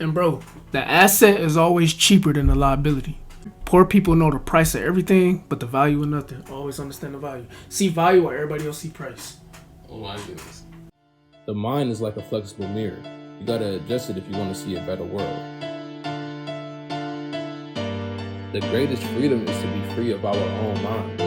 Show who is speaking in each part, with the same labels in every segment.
Speaker 1: And bro, the asset is always cheaper than the liability. Poor people know the price of everything, but the value of nothing. Always understand the value. See value where everybody else see price.
Speaker 2: Oh my goodness.
Speaker 3: The mind is like a flexible mirror. You gotta adjust it if you want to see a better world. The greatest freedom is to be free of our own mind.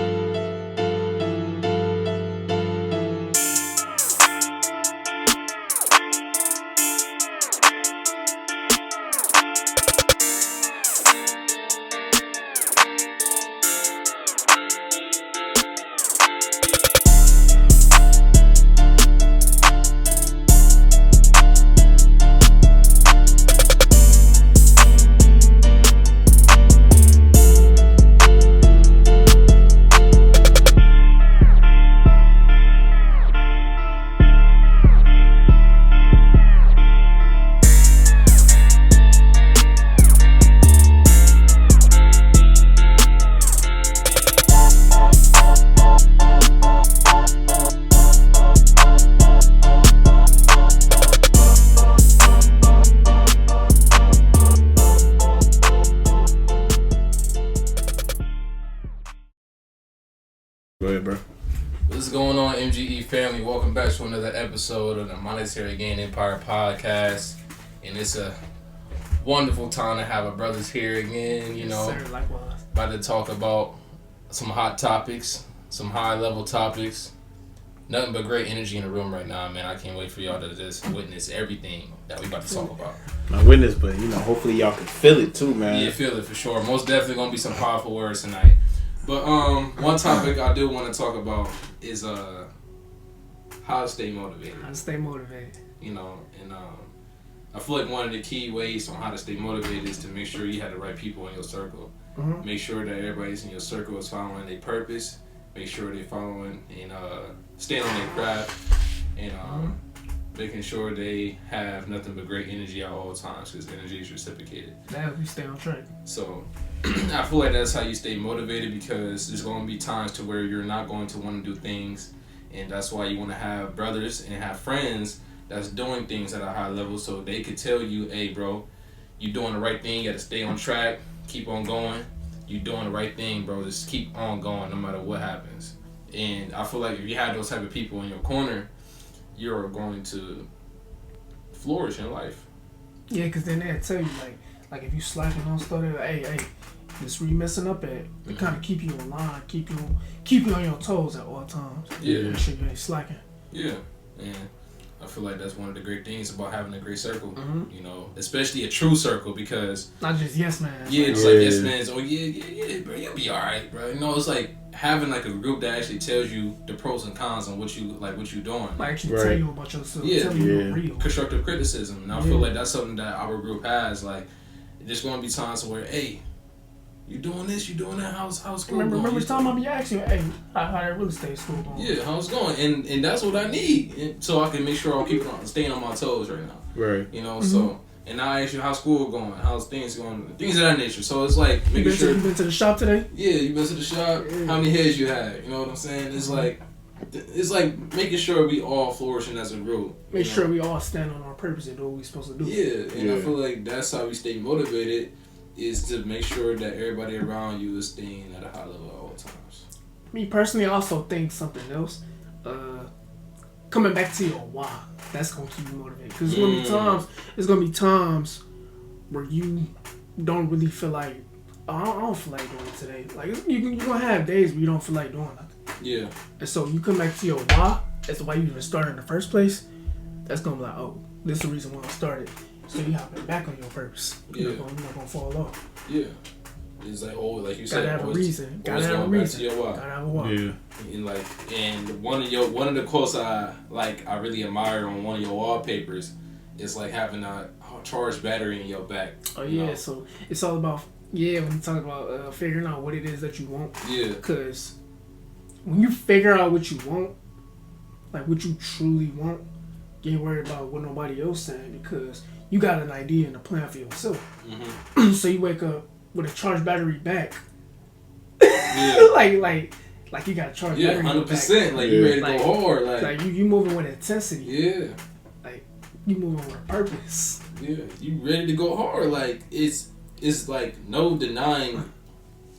Speaker 4: Go ahead, bro.
Speaker 2: What's going on, MGE family? Welcome back to another episode of the Monetary Gain Empire podcast. And it's a wonderful time to have our brothers here again, you know.
Speaker 1: Yes, sir, likewise.
Speaker 2: About to talk about some hot topics, some high level topics. Nothing but great energy in the room right now, man. I can't wait for y'all to just witness everything that we about to talk about.
Speaker 4: Not witness, but hopefully y'all can feel it too, man.
Speaker 2: Yeah, feel it for sure. Most definitely gonna be some powerful words tonight. But one topic I do want to talk about is how to stay motivated.
Speaker 1: How to stay motivated.
Speaker 2: You know, and I feel like one of the key ways on how to stay motivated is to make sure you have the right people in your circle.
Speaker 1: Mm-hmm.
Speaker 2: Make sure that everybody's in your circle is following their purpose. Make sure they're following and staying on their craft, and making sure they have nothing but great energy at all times, because energy is reciprocated.
Speaker 1: That helps you stay on track.
Speaker 2: So I feel like that's how you stay motivated, because there's going to be times to where you're not going to want to do things, and that's why you want to have brothers and have friends that's doing things at a high level, so they could tell you, hey bro, you doing the right thing, you got to stay on track, keep on going, you doing the right thing, bro, just keep on going no matter what happens. And I feel like if you have those type of people in your corner, you're going to flourish in life.
Speaker 1: Yeah, because then they'll tell you, like if you slacking on stuff, they're like, hey, this where you messing up at. They kind of keep you in line, keep you on your toes at all times.
Speaker 2: Yeah.
Speaker 1: Make sure you ain't slacking.
Speaker 2: Yeah, and I feel like that's one of the great things about having a great circle,
Speaker 1: Mm-hmm.
Speaker 2: you know, especially a true circle, because
Speaker 1: Not just yes man.
Speaker 2: yeah, it's like yes man's, oh yeah, bro, you'll be alright, bro. You know, it's like having like a group that actually tells you the pros and cons on what you doing.
Speaker 1: Like actually
Speaker 4: Right.
Speaker 1: tell you about yourself.
Speaker 2: Yeah.
Speaker 1: Tell you you're real.
Speaker 2: Constructive criticism, and I feel like that's something that our group has. Like, there's going to be times where, hey, you doing this, you doing that, how's school going?
Speaker 1: Remember the time I be asking you, hey, how that real estate school going?
Speaker 2: Yeah, how's it going? And that's what I need, and so I can make sure I'm staying on my toes right now.
Speaker 4: Right.
Speaker 2: You know, so, and now I ask you, how's school going? How's things going? Things of that nature. So it's like making sure.
Speaker 1: You been to the shop today?
Speaker 2: Yeah, you been to the shop.
Speaker 1: Yeah.
Speaker 2: How many heads you had? You know what I'm saying? It's like making sure we all flourishing as a group.
Speaker 1: Make sure we all stand on our purpose and do what we supposed to do.
Speaker 2: Yeah, and I feel like that's how we stay motivated, is to make sure that everybody around you is staying at a high level at all times.
Speaker 1: Me personally, I also think something else. Coming back to your why, that's gonna keep you motivated. Because there's gonna be times where you don't really feel like, oh, I don't feel like doing it today. Like you're gonna have days where you don't feel like doing nothing.
Speaker 2: Yeah.
Speaker 1: And so you come back to your why. That's why you even started in the first place. That's gonna be like, oh, this is the reason why I started. So you hopping back on your purpose. You're not gonna fall off.
Speaker 2: Yeah. It's like, like you said,
Speaker 1: gotta have a reason.
Speaker 2: Gotta have a reason. Back to your why.
Speaker 1: Gotta have a why.
Speaker 4: Yeah.
Speaker 2: And one of the quotes I really admire on one of your wallpapers is like having a charged battery in your back.
Speaker 1: Oh yeah, know? So it's all about when you talk about figuring out what it is that you want.
Speaker 2: Yeah.
Speaker 1: Because when you figure out what you want, like what you truly want, you ain't worried about what nobody else saying, because you got an idea and a plan for yourself. Mm-hmm. So you wake up with a charged battery back. Yeah. like you got a charged battery.
Speaker 2: 100%. Like you ready to go hard.
Speaker 1: Like you moving with intensity.
Speaker 2: Yeah.
Speaker 1: Like you moving with a purpose.
Speaker 2: Yeah, you ready to go hard. Like, it's like no denying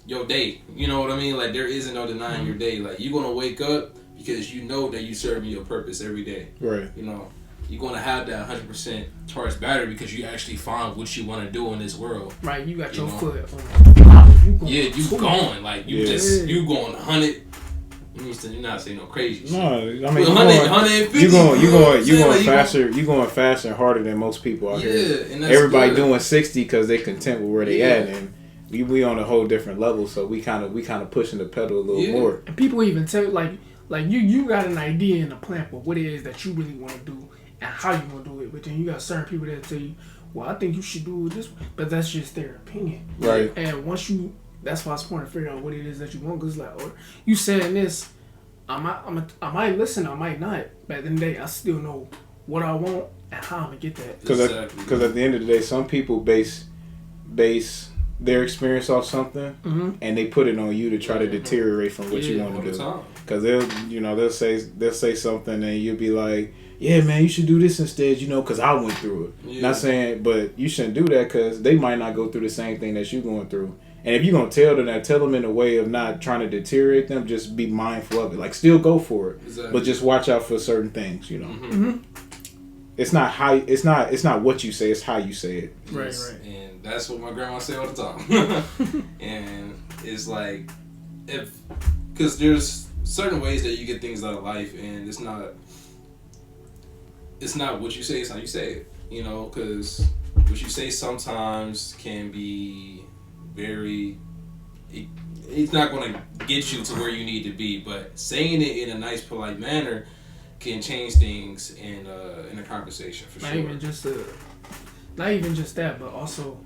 Speaker 2: your day. You know what I mean? Like, there isn't no denying your day. Like, you're going to wake up because you know that you serving your purpose every day.
Speaker 4: Right.
Speaker 2: You know, you're going to have that 100% charged battery because you actually find what you want to do in this world.
Speaker 1: Right, you got
Speaker 2: You
Speaker 1: your
Speaker 2: know?
Speaker 1: foot on.
Speaker 2: You going. Like, you going 100. You're not saying no crazy shit.
Speaker 4: No, I mean,
Speaker 2: 150.
Speaker 4: you going
Speaker 2: Like,
Speaker 4: faster. You going faster and harder than most people out here.
Speaker 2: And that's
Speaker 4: Everybody
Speaker 2: good.
Speaker 4: doing 60 because they content with where they at, and we on a whole different level. So we kind of pushing the pedal a little more.
Speaker 1: And people even tell like you got an idea and a plan for what it is that you really want to do and how you want to do it, but then you got certain people that tell you, well, I think you should do it this way, but that's just their opinion.
Speaker 4: Right.
Speaker 1: And once that's why it's important to figure out what it is that you want. Because, like, you saying this, I might listen, I might not. But at the end of the day, I still know what I want and how I'm going to get that.
Speaker 4: Because at the end of the day, some people base their experience off something, and they put it on you to try to deteriorate from what you want to do. Because they'll say something, and you'll be like, yeah, man, you should do this instead, because I went through it. Yeah. Not saying, but you shouldn't do that because they might not go through the same thing that you're going through. And if you're going to tell them that, tell them in a way of not trying to deteriorate them, just be mindful of it. Like, still go for it, but just watch out for certain things, It's not what you say, it's how you say it.
Speaker 1: Right.
Speaker 2: And that's what my grandma say all the time. And it's like, because there's certain ways that you get things out of life, and it's not what you say, it's how you say it. Because what you say sometimes can be it's not going to get you to where you need to be, but saying it in a nice, polite manner can change things in a conversation for sure. Not even just that, but also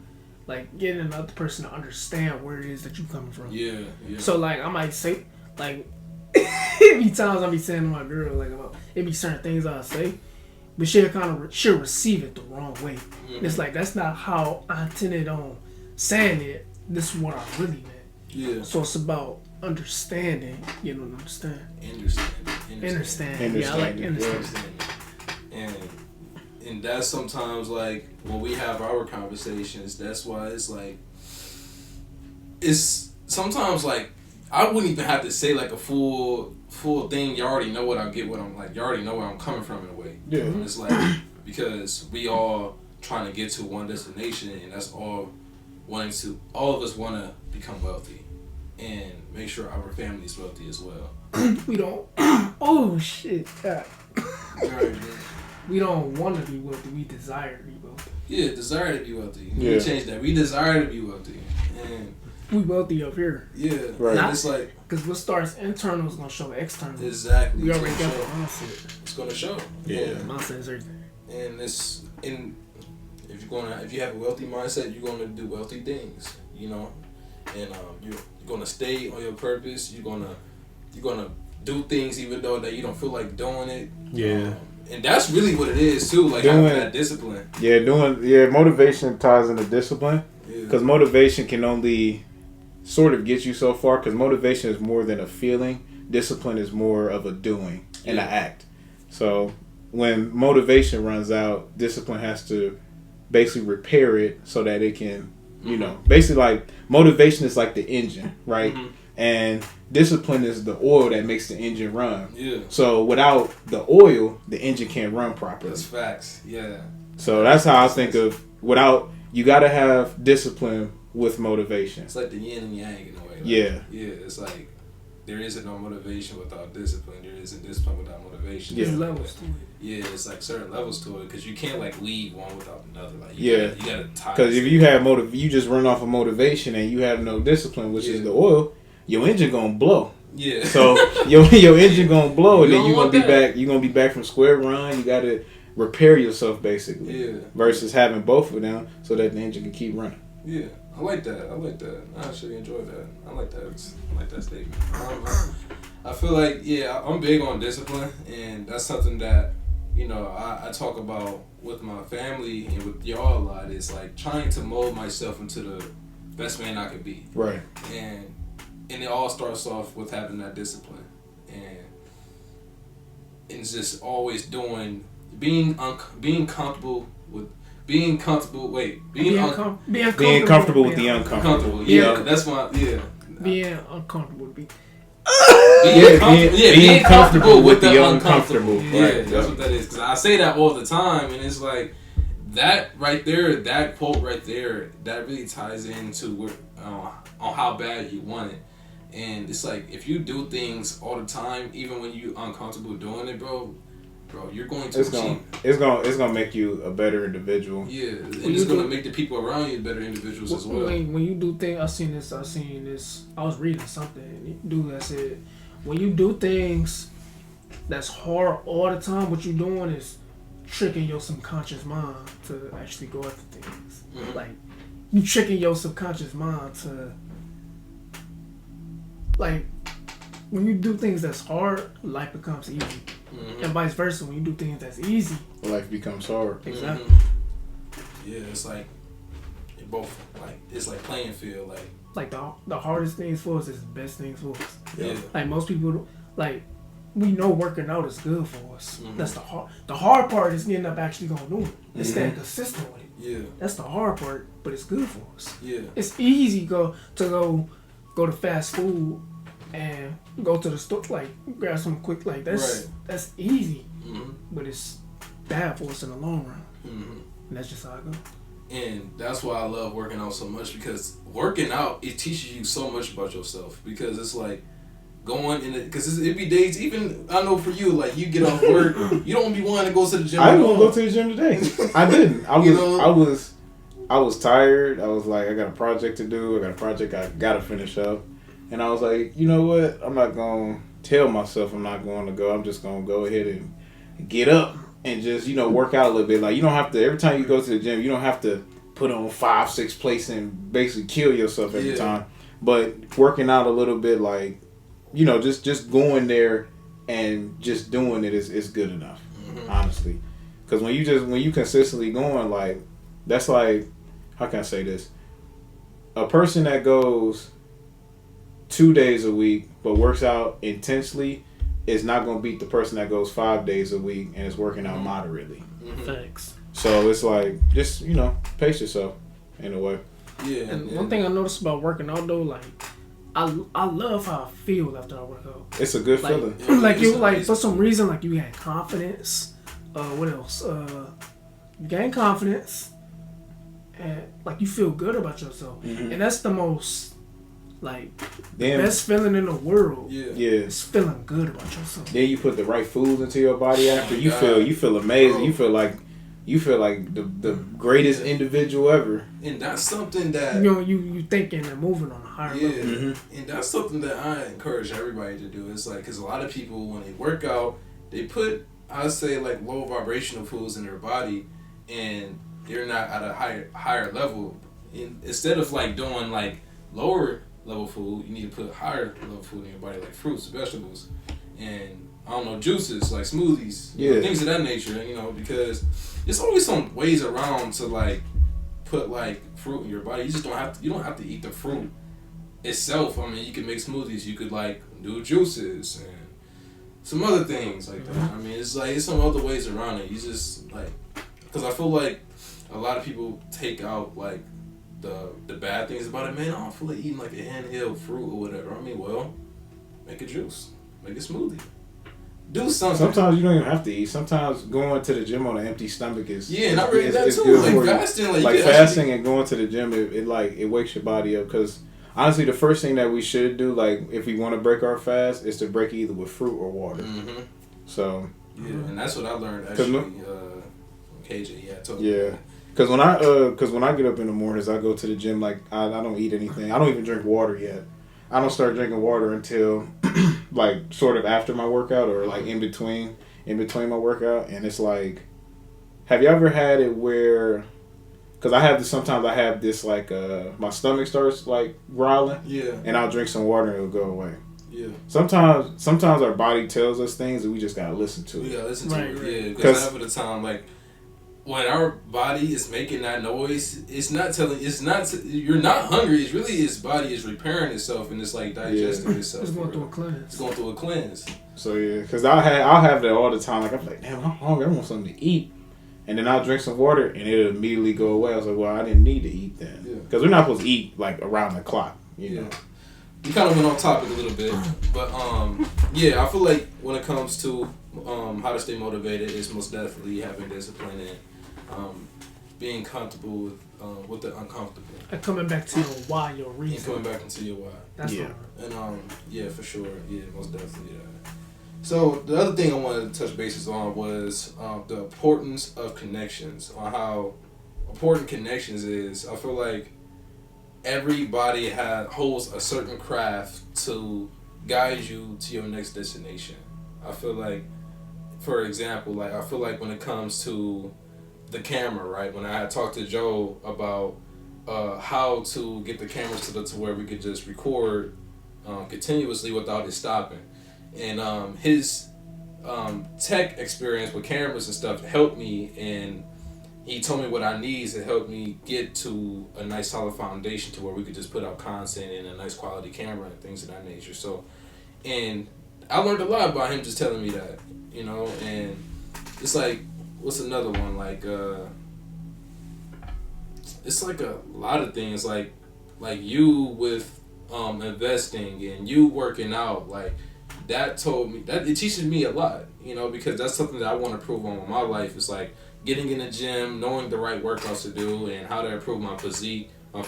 Speaker 2: like getting another person to understand where it is that you coming from. Yeah. So like I might say like it be times I be saying to my girl like it be certain things I say, but she'll receive it the wrong way. Mm-hmm. It's like that's not how I intended on saying it. This is what I really meant. Yeah. So it's about understanding. Understand. Understand. Yeah, I like understand. And that's sometimes like when we have our conversations. That's why it's like it's sometimes like I wouldn't even have to say like a full thing. You already know what I get. What I'm like. You already know where I'm coming from in a way. Yeah. And it's like because we all trying to get to one destination, and that's all. All of us want to become wealthy and make sure our family is wealthy as well. We don't. Oh shit! We don't want to be wealthy. We desire to be wealthy. Yeah, desire to be wealthy. Yeah. We change that. We desire to be wealthy, and we wealthy up here. Yeah, right. Not, it's like because what starts internal is gonna show external. Exactly. We already got the mindset. It's gonna show. Yeah, mindset is everything. And it's in. If you have a wealthy mindset, you're gonna do wealthy things, and you're gonna stay on your purpose. You're gonna do things even though that you don't feel like doing it. Yeah, and that's really what it is too, like having that discipline. Yeah, motivation ties into discipline because motivation can only sort of get you so far. Because motivation is more than a feeling. Discipline is more of a doing and an act. So when motivation runs out, discipline has to basically repair it so that it can, basically like motivation is like the engine, right? Mm-hmm. And discipline is the oil that makes the engine run. Yeah. So without the oil, the engine can't run properly. That's facts. Yeah. So that's how I think of you got to have discipline with motivation. It's like the yin and yang in a way. Like, yeah. It's like there isn't no motivation without discipline. There isn't discipline without motivation. There's levels to it. Yeah, it's like certain levels to it because you can't like leave one without another. Like you gotta tie. Because if you have you just run off of motivation and you have no discipline, which is the oil, your engine gonna blow. Yeah. So your engine gonna blow, and then you're gonna be back. You're gonna be back from square one. You gotta repair yourself basically. Yeah. Versus having both of them so that the engine can keep running. Yeah. I like that. I actually enjoy that. I like that statement. I feel like, I'm big on discipline, and that's something that, I talk about with my family and with y'all a lot. It's like trying to mold myself into the best man I could be. Right. And it all starts off with having that discipline. And it's just always doing being comfortable with being comfortable.
Speaker 1: Being
Speaker 4: comfortable with the uncomfortable.
Speaker 2: Yeah, that's my
Speaker 1: Being uncomfortable.
Speaker 2: Being comfortable with the uncomfortable. Yeah,
Speaker 4: right.
Speaker 2: That's what that is. Because I say that all the time, and it's like that right there, that quote right there, that really ties into on how bad you want it. And it's like if you do things all the time, even when you uncomfortable doing it, bro, you're going to achieve.
Speaker 4: It's gonna make you a better individual.
Speaker 2: Yeah, and it's gonna make the people around you better individuals as well.
Speaker 1: When you do things, I seen this. I was reading something. Dude that said, when you do things that's hard all the time, what you're doing is tricking your subconscious mind to actually go after things. Mm-hmm. Like you tricking your subconscious mind to like. When you do things that's hard, life becomes easy. Mm-hmm. And vice versa, when you do things that's easy,
Speaker 4: life becomes hard.
Speaker 1: Exactly.
Speaker 2: Mm-hmm. Yeah, it's like both. Like it's like playing field. Like
Speaker 1: the hardest things for us is the best things for us.
Speaker 2: Yeah.
Speaker 1: Like most people, like we know working out is good for us. Mm-hmm. That's the hard. The hard part is getting up actually gonna do it and staying consistent with it.
Speaker 2: Yeah.
Speaker 1: That's the hard part, but it's good for us.
Speaker 2: Yeah.
Speaker 1: It's easy to go to fast food and go to the store, like grab some quick, like that's easy, but it's bad for us in the long run. And that's just how I go.
Speaker 2: And that's why I love working out so much, because working out, it teaches you so much about yourself. Because it's like going in it, because it be days, even I know for you, like you get off work, you don't be wanting to go to the gym.
Speaker 4: I didn't want to go to the gym today. I didn't. I was tired. I was like, I got a project to do. I got a project I gotta finish up. And I was like, you know what? I'm not going to tell myself I'm not going to go. I'm just going to go ahead and get up and just, work out a little bit. Like, you don't have to, every time you go to the gym, you don't have to put on 5-6 plates and basically kill yourself every time. But working out a little bit, like, just going there and just doing it is good enough, honestly. Because when you consistently going, like, that's like, how can I say this? A person that goes 2 days a week but works out intensely is not going to beat the person that goes 5 days a week and is working out moderately.
Speaker 1: Thanks.
Speaker 4: So it's like, just pace yourself in a way.
Speaker 2: Yeah.
Speaker 1: And one thing I noticed about working out though, like I love how I feel after I work out.
Speaker 4: It's a good feeling.
Speaker 1: Like for some reason, like you had confidence. What else? You gain confidence, and like you feel good about yourself, and that's the most. Like, best feeling in the world. Yeah. It's feeling good about yourself.
Speaker 4: Then you put the right foods into your body after. You feel amazing. You feel like the greatest individual ever.
Speaker 2: And that's something that
Speaker 1: you thinking and moving on a higher level.
Speaker 2: And that's something that I encourage everybody to do. It's like, because a lot of people when they work out, they put, I say, like low vibrational foods in their body, and they're not at a higher level. And instead of like doing like lower level food, you need to put higher level food in your body, like fruits, vegetables, and I don't know, juices like smoothies, things of that nature. Because there's always some ways around to like put like fruit in your body. You just don't have to eat the fruit itself. I mean, you can make smoothies. You could like do juices and some other things like that. I mean, it's like it's some other ways around it. You just like, because I feel like a lot of people take out like the bad things about it. Man, I don't feel like eating like a handheld fruit or whatever. I mean, well, make a juice, make a smoothie, do something.
Speaker 4: Sometimes you don't even have to eat. Sometimes going to the gym on an empty stomach is
Speaker 2: and I read that too. Like fasting,
Speaker 4: like fasting and going to the gym, it wakes your body up. Because honestly, the first thing that we should do, like if we want to break our fast, is to break either with fruit or water. So
Speaker 2: and that's what I learned actually. KJ, totally.
Speaker 4: Yeah. Because when I get up in the mornings, I go to the gym. Like I don't eat anything. I don't even drink water yet. I don't start drinking water until like sort of after my workout or like in between my workout. And it's like, have you ever had it where? Because sometimes I have this like my stomach starts like growling. Yeah. And I'll drink some water and it'll go away. Yeah. Sometimes our body tells us things and we just gotta listen to it.
Speaker 2: We gotta listen to it. Yeah. Because half of the time, like. when our body is making that noise, you're not hungry. It's really his body is repairing itself and it's like digesting itself.
Speaker 1: It's going through a cleanse.
Speaker 2: It's going through a cleanse.
Speaker 4: So yeah, because I'll have that all the time. Like I'm like, damn, I'm hungry. I want something to eat, and then I'll drink some water and it'll immediately go away. I was like, well, I didn't need to eat then, because we're not supposed to eat like around the clock. You know.
Speaker 2: We kind of went off topic a little bit, but I feel like when it comes to how to stay motivated, it's most definitely having discipline and being comfortable with the uncomfortable.
Speaker 1: And coming back to your why, your reason.
Speaker 2: And coming back into your why.
Speaker 1: That's
Speaker 2: and for sure, most definitely that. So the other thing I wanted to touch bases on was the importance of connections, on how important connections is. I feel like everybody holds a certain craft to guide you to your next destination. I feel like, for example, when it comes to the camera, right? When I had talked to Joe about how to get the cameras to where we could just record continuously without it stopping, and his tech experience with cameras and stuff helped me, and he told me what I need to help me get to a nice solid foundation to where we could just put out content and a nice quality camera and things of that nature. So, and I learned a lot by him just telling me that, and it's like, what's another one? Like, it's like a lot of things, like you with investing and you working out, like that it teaches me a lot, because that's something that I want to prove on in my life. It's like getting in the gym, knowing the right workouts to do and how to improve my physique, and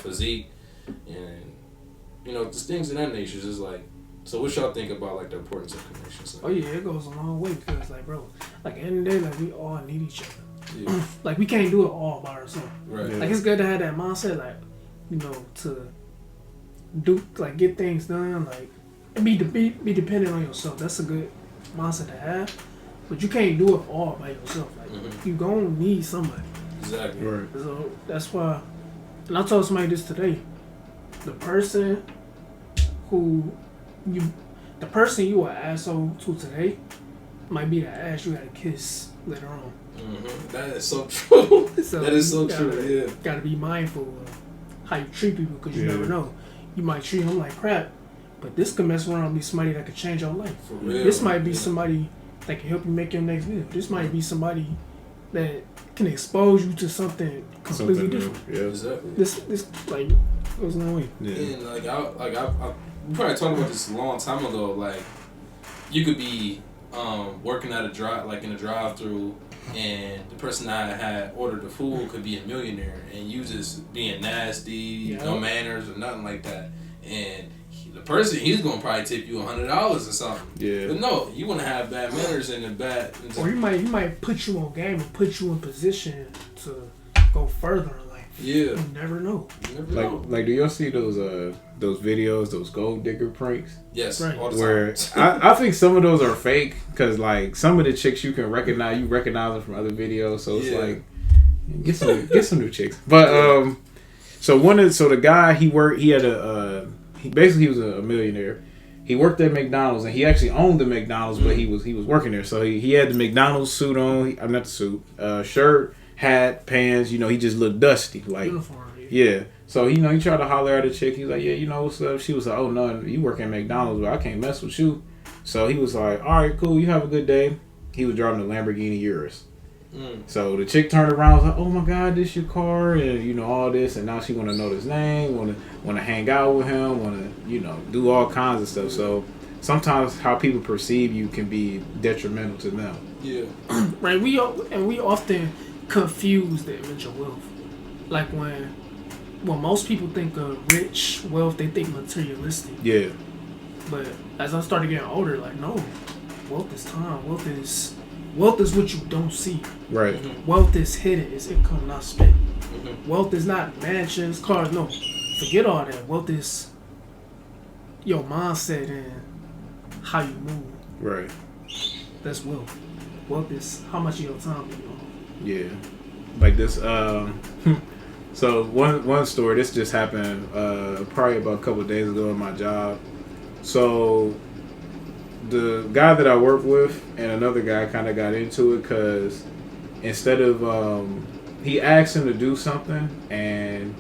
Speaker 2: just things of that nature. Is like, so what y'all think about like the importance of connections?
Speaker 1: Oh yeah, it goes a long way, because like, bro, like at the end of the day, like we all need each other. Yeah. Like we can't do it all by ourselves.
Speaker 2: Right.
Speaker 1: Like it's good to have that mindset, like, to do, like, get things done, like, and be dependent on yourself. That's a good mindset to have. But you can't do it all by yourself. Like you gonna need somebody.
Speaker 2: Exactly.
Speaker 4: Right.
Speaker 1: So that's why, and I told somebody this today. The person you are an asshole to today might be the ass you gotta kiss later on.
Speaker 2: Mm-hmm. That is so true.
Speaker 1: So
Speaker 2: that is so true. Yeah.
Speaker 1: Gotta be mindful of how you treat people, because you never know. You might treat them like crap, but this could mess around and be somebody that could change your life.
Speaker 2: For real.
Speaker 1: This might be somebody that can help you make your next video. This might be somebody that can expose you to something completely different.
Speaker 4: Yeah,
Speaker 2: exactly.
Speaker 1: This like goes a long way.
Speaker 2: Yeah. And I we probably talked about this a long time ago. Like, you could be working at in a drive-through, and the person that had ordered the food could be a millionaire, and you just being nasty, no manners or nothing like that, and the person, he's gonna probably tip you $100 or something. Yeah. But no, you want to have bad manners and
Speaker 1: or he might put you on game and put you in position to go further in life.
Speaker 2: Yeah.
Speaker 1: You never know.
Speaker 4: Like, do y'all see those videos, those gold digger pranks?
Speaker 2: Yes.
Speaker 1: Right.
Speaker 2: All the
Speaker 4: where
Speaker 2: time.
Speaker 4: I think some of those are fake, because like some of the chicks you recognize them from other videos, so it's like get some new chicks. But so the guy he was a millionaire. He worked at McDonald's, and he actually owned the McDonald's, but he was working there. So he had the McDonald's suit on. Not the suit, shirt, hat, pants. He just looked dusty, like
Speaker 1: uniform.
Speaker 4: Yeah. So he tried to holler at a chick. He's like, yeah, what's up? She was like, oh no, you work at McDonald's, but I can't mess with you. So he was like, all right, cool, you have a good day. He was driving a Lamborghini Urus. So the chick turned around, was like, oh my God, this your car, and all this, and now she want to know his name, want to hang out with him, want to do all kinds of stuff. So sometimes how people perceive you can be detrimental to them.
Speaker 2: Yeah.
Speaker 1: Right. We often confuse the image of wealth. Like when most people think of rich wealth, they think materialistic.
Speaker 4: Yeah.
Speaker 1: But as I started getting older, like, no, wealth is time. Wealth is what you don't see.
Speaker 4: Right.
Speaker 2: Mm-hmm.
Speaker 1: Wealth is hidden. It's income not spent.
Speaker 2: Mm-hmm.
Speaker 1: Wealth is not mansions, cars. No, forget all that. Wealth is your mindset and how you move.
Speaker 4: Right.
Speaker 1: That's wealth. Wealth is how much of your time you own.
Speaker 4: Yeah. Like this. So one story. This just happened probably about a couple of days ago in my job. So the guy that I work with and another guy kind of got into it because instead of he asked him to do something, and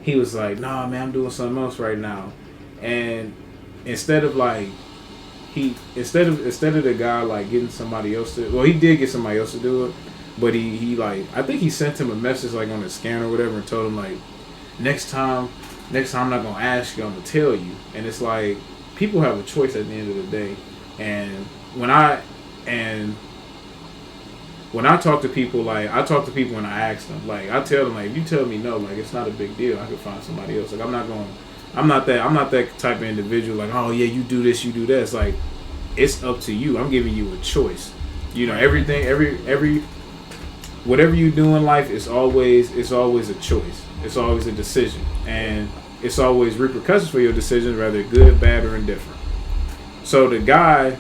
Speaker 4: he was like, "Nah, man, I'm doing something else right now," and instead of like instead of the guy like getting somebody else to, well, he did get somebody else to do it, but he like, I think he sent him a message like on his scan or whatever and told him like, next time I'm not gonna ask you, I'm gonna tell you. And it's like, people have a choice at the end of the day. And when I talk to people, like I talk to people and I ask them, like I tell them like, if you tell me no, like it's not a big deal, I could find somebody else. Like I'm not that type of individual. Like, oh yeah, you do this, you do that. It's like, it's up to you. I'm giving you a choice. You know, everything, every whatever you do in life, it's always a choice. It's always a decision, and it's always repercussions for your decisions, whether good, bad, or indifferent. So the guy,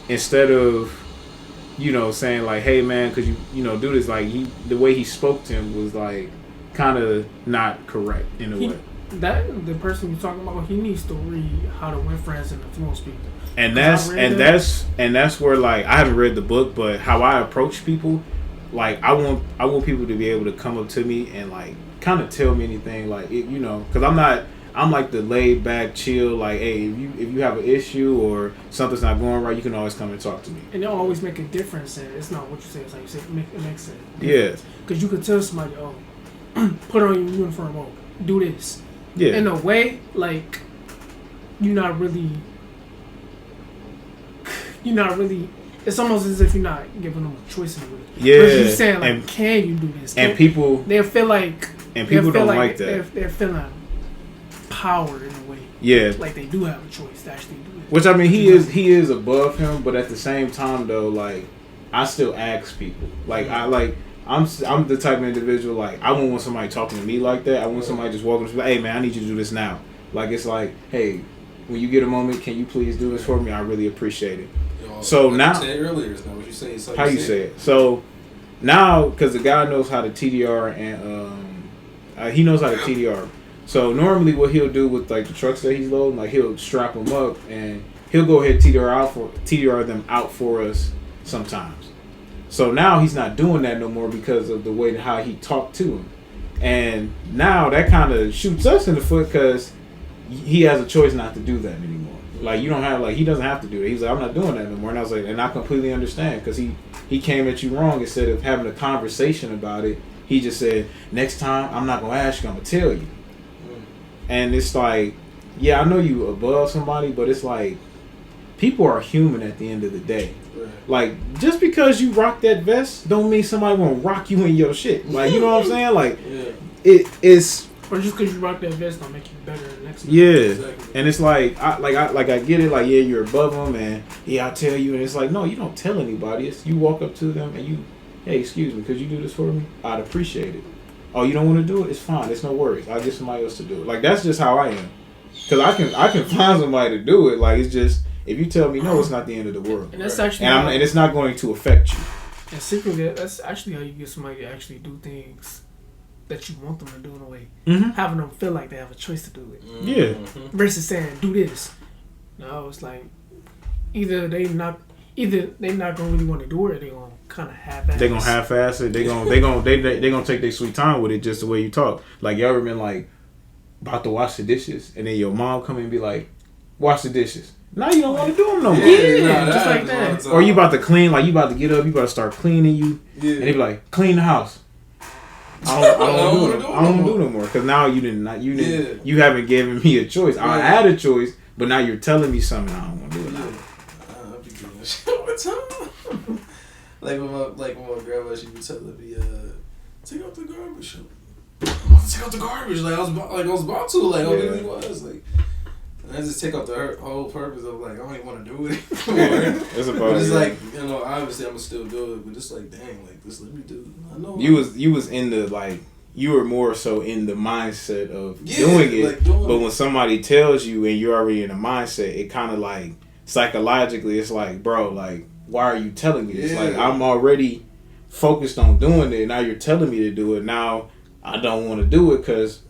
Speaker 4: instead of, you know, saying like, hey man, could you do this, like the way he spoke to him was like kind of not correct in a way.
Speaker 1: That the person you're talking about, he needs to read How to Win Friends and Influence People.
Speaker 4: And that's where, like, I haven't read the book, but how I approach people, like I want people to be able to come up to me and like kind of tell me anything, like it, you know, because I'm like the laid back, chill, like, hey, if you have an issue or something's not going right, you can always come and talk to me.
Speaker 1: And it'll always make a difference. And it's not what you say; it's like you say. It makes sense.
Speaker 4: Yeah.
Speaker 1: Because you could tell somebody, oh, put on your uniform, oh, do this.
Speaker 4: Yeah.
Speaker 1: In a way, like you're not really. It's almost as if you're not giving them a choice in a way.
Speaker 4: Yeah.
Speaker 1: But you're saying like, can you do this?
Speaker 4: And people,
Speaker 1: they feel like,
Speaker 4: and people don't like that.
Speaker 1: They're feeling power in a way.
Speaker 4: Yeah.
Speaker 1: Like they do have a choice to actually do it.
Speaker 4: Which I mean, he is above him, but at the same time though, like I still ask people. Like I'm the type of individual, like I won't want somebody talking to me like that. I want somebody just walking to me, like, hey man, I need you to do this now. Like it's like, hey, when you get a moment, can you please do this for me? I really appreciate it. So
Speaker 2: like
Speaker 4: now,
Speaker 2: you said earlier, is not what you say.
Speaker 4: How you say it? So now, because the guy knows how to TDR and he knows how to TDR. So normally, what he'll do with like the trucks that he's loading, like he'll strap them up and he'll go ahead and TDR them out for us sometimes. So now he's not doing that no more because of the way how he talked to him, and now that kind of shoots us in the foot because he has a choice not to do that anymore. Like you don't have, like he doesn't have to do that. He's like, I'm not doing that no more. And I was like, and I completely understand because he came at you wrong. Instead of having a conversation about it, he just said, next time I'm not gonna ask you, I'm gonna tell you. And it's like, yeah, I know you above somebody, but it's like people are human at the end of the day. Right. Like just because you rock that vest don't mean somebody won't rock you in your shit. Like you know what I'm saying? Like it's.
Speaker 1: Or just because you rock that vest don't make you better the next time.
Speaker 4: Yeah, exactly. And it's like I get it. Like, yeah, you're above them, and yeah, I'll tell you. And it's like, no, you don't tell anybody. It's you walk up to them and you, hey, excuse me, could you do this for me? I'd appreciate it. Oh, you don't want to do it? It's fine. It's no worries. I'll get somebody else to do it. Like that's just how I am. Because I can find somebody to do it. Like it's just, if you tell me no, it's not the end of the world.
Speaker 1: And that's actually
Speaker 4: and it's not going to affect you.
Speaker 1: And secretly, that's actually how you get somebody to actually do things that you want them to do in a way. Mm-hmm. Having them feel like they have a choice to do it.
Speaker 4: Yeah.
Speaker 1: Versus saying, do this. No, it's like either they not gonna really want to do it, or they gonna kind of half-ass.
Speaker 4: They gonna half-ass it. They gonna take their sweet time with it, just the way you talk. Like you ever been like about to wash the dishes, and then your mom come in and be like, wash the dishes. Now you don't want to do them no more.
Speaker 1: Yeah, just like that.
Speaker 4: Or you about to clean, like you about to get up, you about to start cleaning and they be like, clean the house. I don't do no more because now you haven't given me a choice. I had a choice, but now you're telling me something I don't want to do it now.
Speaker 2: I be doing that shit all the time. like when my grandma, she would tell me, take out the garbage. I'm about to take out the garbage. Like I was about to. Like I really was. Like I just take out the whole purpose of like I don't even want to do it anymore. But it's like, you know, obviously I'm gonna still do it, but it's like, dang, like just let me do it. I know
Speaker 4: you was in the like. You were more so in the mindset of doing it,
Speaker 2: like
Speaker 4: but when somebody tells you and you're already in a mindset, it kind of like psychologically, it's like, bro, like, why are you telling me this? Yeah. Like, I'm already focused on doing it. Now you're telling me to do it. Now I don't want to do it because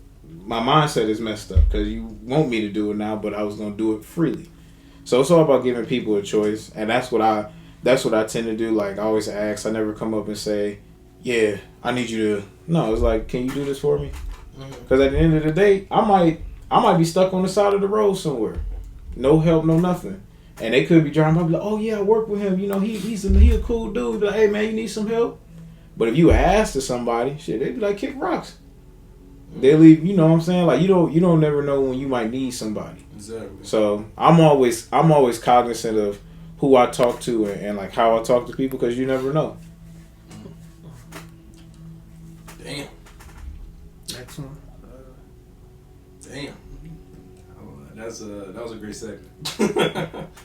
Speaker 4: my mindset is messed up because you want me to do it now, but I was going to do it freely. So it's all about giving people a choice. And that's what that's what I tend to do. Like, I always ask. I never come up and say, yeah, I need you to. No, it's like, can you do this for me? Because at the end of the day, I might be stuck on the side of the road somewhere. No help, no nothing. And they could be driving by, be like, oh yeah, I work with him. You know, he's a cool dude. Like, hey man, you need some help? But if you ask to somebody, shit, they'd be like, kick rocks. They leave, you know what I'm saying? Like, you don't never know when you might need somebody.
Speaker 2: Exactly.
Speaker 4: So I'm always cognizant of who I talk to and like how I talk to people, because you never know.
Speaker 2: Damn.
Speaker 1: Next one.
Speaker 2: Damn. That was a great segment.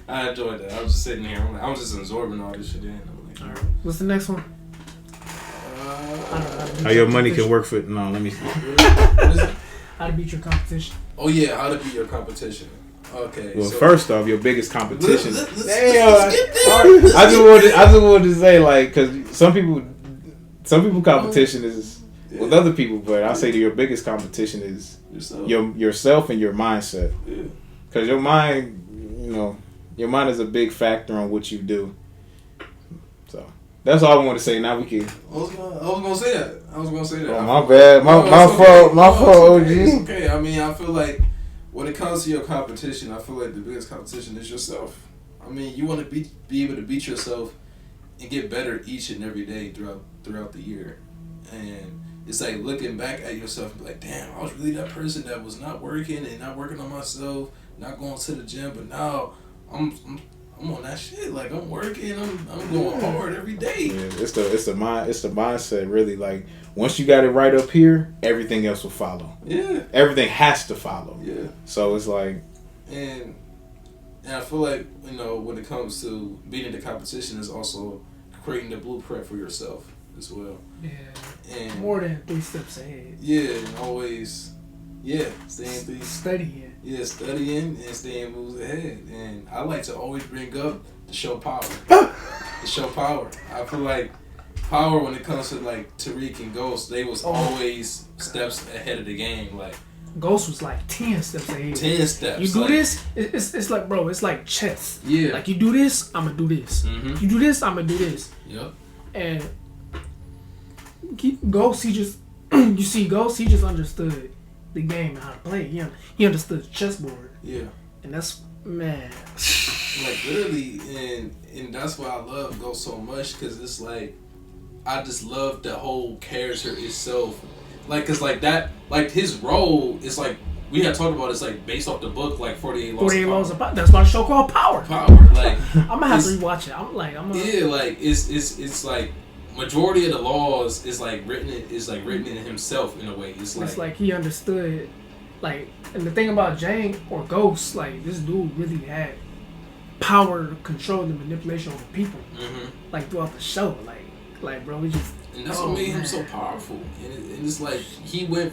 Speaker 2: I enjoyed that. I was just sitting here. I was just absorbing all this shit in. I'm like,
Speaker 1: all right. What's the next one?
Speaker 4: How your money can work for... No, let me see.
Speaker 1: How to beat your competition.
Speaker 2: Oh, yeah. How to beat your competition. Okay.
Speaker 4: Well, so first off, your biggest competition... I just wanted to say, like, because some people competition is with other people, but I say that your biggest competition is yourself and your mindset. Because your mind, your mind is a big factor on what you do. So... That's all I want to say. Now we can.
Speaker 2: I was gonna say that.
Speaker 4: Oh, my bad. My fault. My fault.
Speaker 2: It's okay. I mean, I feel like when it comes to your competition, I feel like the biggest competition is yourself. I mean, you want to be able to beat yourself and get better each and every day throughout the year. And it's like looking back at yourself and be like, damn, I was really that person that was not working and not working on myself, not going to the gym, but now I'm on that shit. Like, I'm working. I'm going hard every day.
Speaker 4: Yeah, it's the mindset. Really, like, once you got it right up here, everything else will follow.
Speaker 2: Yeah.
Speaker 4: Everything has to follow.
Speaker 2: Yeah.
Speaker 4: So it's like,
Speaker 2: and I feel like, when it comes to beating the competition, is also creating the blueprint for yourself as well.
Speaker 1: Yeah.
Speaker 2: And
Speaker 1: more than 3 steps ahead.
Speaker 2: Yeah, and always. Yeah,
Speaker 1: studying.
Speaker 2: Yeah, studying and staying moves ahead. And I like to always bring up the show Power. The show Power. I feel like Power, when it comes to like Tariq and Ghost, they was always steps ahead of the game. Like
Speaker 1: Ghost was like 10 steps ahead.
Speaker 2: 10 steps.
Speaker 1: You do this, it's like, bro, it's like chess.
Speaker 2: Yeah.
Speaker 1: Like, you do this, I'm gonna do this.
Speaker 2: Mm-hmm.
Speaker 1: You do this, I'm gonna do this.
Speaker 2: Yep.
Speaker 1: And Ghost, he just understood the game and how to play. He understood the chessboard.
Speaker 2: Yeah.
Speaker 1: And that's, man.
Speaker 2: Like, literally, and that's why I love Ghost so much, because it's like, I just love the whole character itself. Like, cause like that, like his role is like, we had talked about, it's like based off the book, like 48 Laws of Power.
Speaker 1: That's why the show called Power.
Speaker 2: Like,
Speaker 1: I'm gonna have to rewatch it.
Speaker 2: Yeah, like it's like majority of the laws is like written in himself in a way. It's like
Speaker 1: he understood, like, and the thing about Jane or Ghost, like, this dude really had power, control, and manipulation over people.
Speaker 2: Mm-hmm. Like
Speaker 1: throughout the show, like bro, we just.
Speaker 2: And that's what made him so powerful. And it's like he went,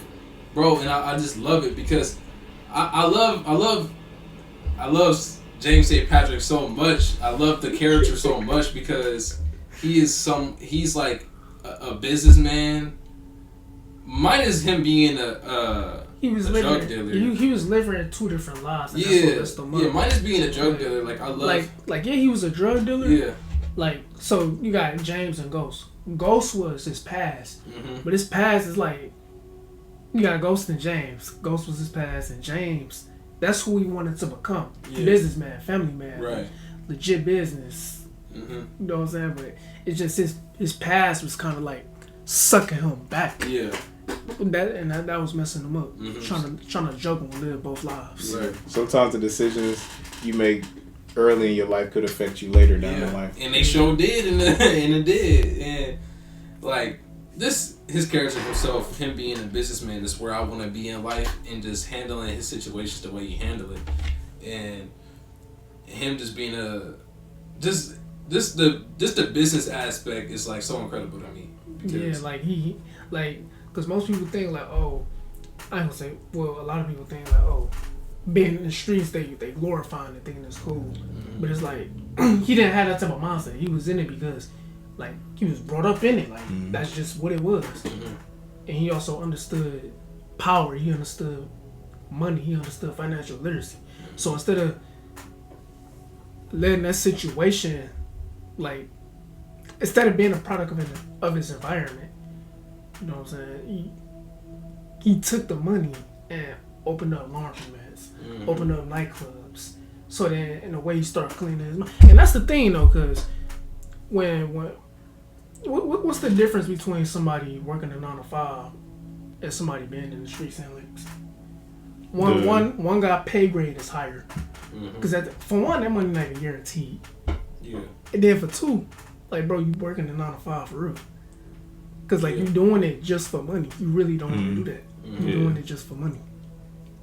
Speaker 2: bro, and I just love it because I love James St. Patrick so much. I love the character so much because he's like a businessman. Minus him being a drug dealer.
Speaker 1: He was living 2 different lives.
Speaker 2: Yeah, minus being a drug dealer. Like, I love.
Speaker 1: Like he was a drug dealer.
Speaker 2: Yeah.
Speaker 1: Like, so you got James and Ghost. Ghost was his past,
Speaker 2: mm-hmm.
Speaker 1: but his past is like, you got Ghost and James. Ghost was his past, and James, that's who he wanted to become. Yeah. Businessman, family man,
Speaker 2: right?
Speaker 1: Legit business.
Speaker 2: Mm-hmm.
Speaker 1: You know what I'm saying? But it's just his past was kind of like sucking him back.
Speaker 2: Yeah.
Speaker 1: That was messing him up.
Speaker 2: Mm-hmm.
Speaker 1: Trying to juggle and live both lives.
Speaker 2: Right.
Speaker 4: Sometimes the decisions you make early in your life could affect you later down the life.
Speaker 2: And they sure did, and it did. And like his character himself, him being a businessman, is where I want to be in life, and just handling his situations the way he handled it, and him just being the business aspect is like so incredible to me.
Speaker 1: Yeah, like because most people think like, oh, I ain't gonna say. Well, a lot of people think like, oh, being in the streets, they glorifying the thing that's cool. Mm-hmm. But it's like, he didn't have that type of mindset. He was in it because, like, he was brought up in it. Like, mm-hmm. That's just what it was. Mm-hmm. And he also understood power. He understood money. He understood financial literacy. So instead of letting that situation like, instead of being a product of his environment, you know what I'm saying? He took the money and opened up laundromats, opened up nightclubs. So then, in a way, he started cleaning his mind. And that's the thing, though, because what's the difference between somebody working a 9 to 5 and somebody being in the streets and licks? One guy pay grade is higher. Because for one, that money not even guaranteed.
Speaker 2: Yeah.
Speaker 1: And then for two, like, bro, you working a 9 to 5 for real. Because, like, you doing it just for money. You really don't want to do that. You're doing it just for money.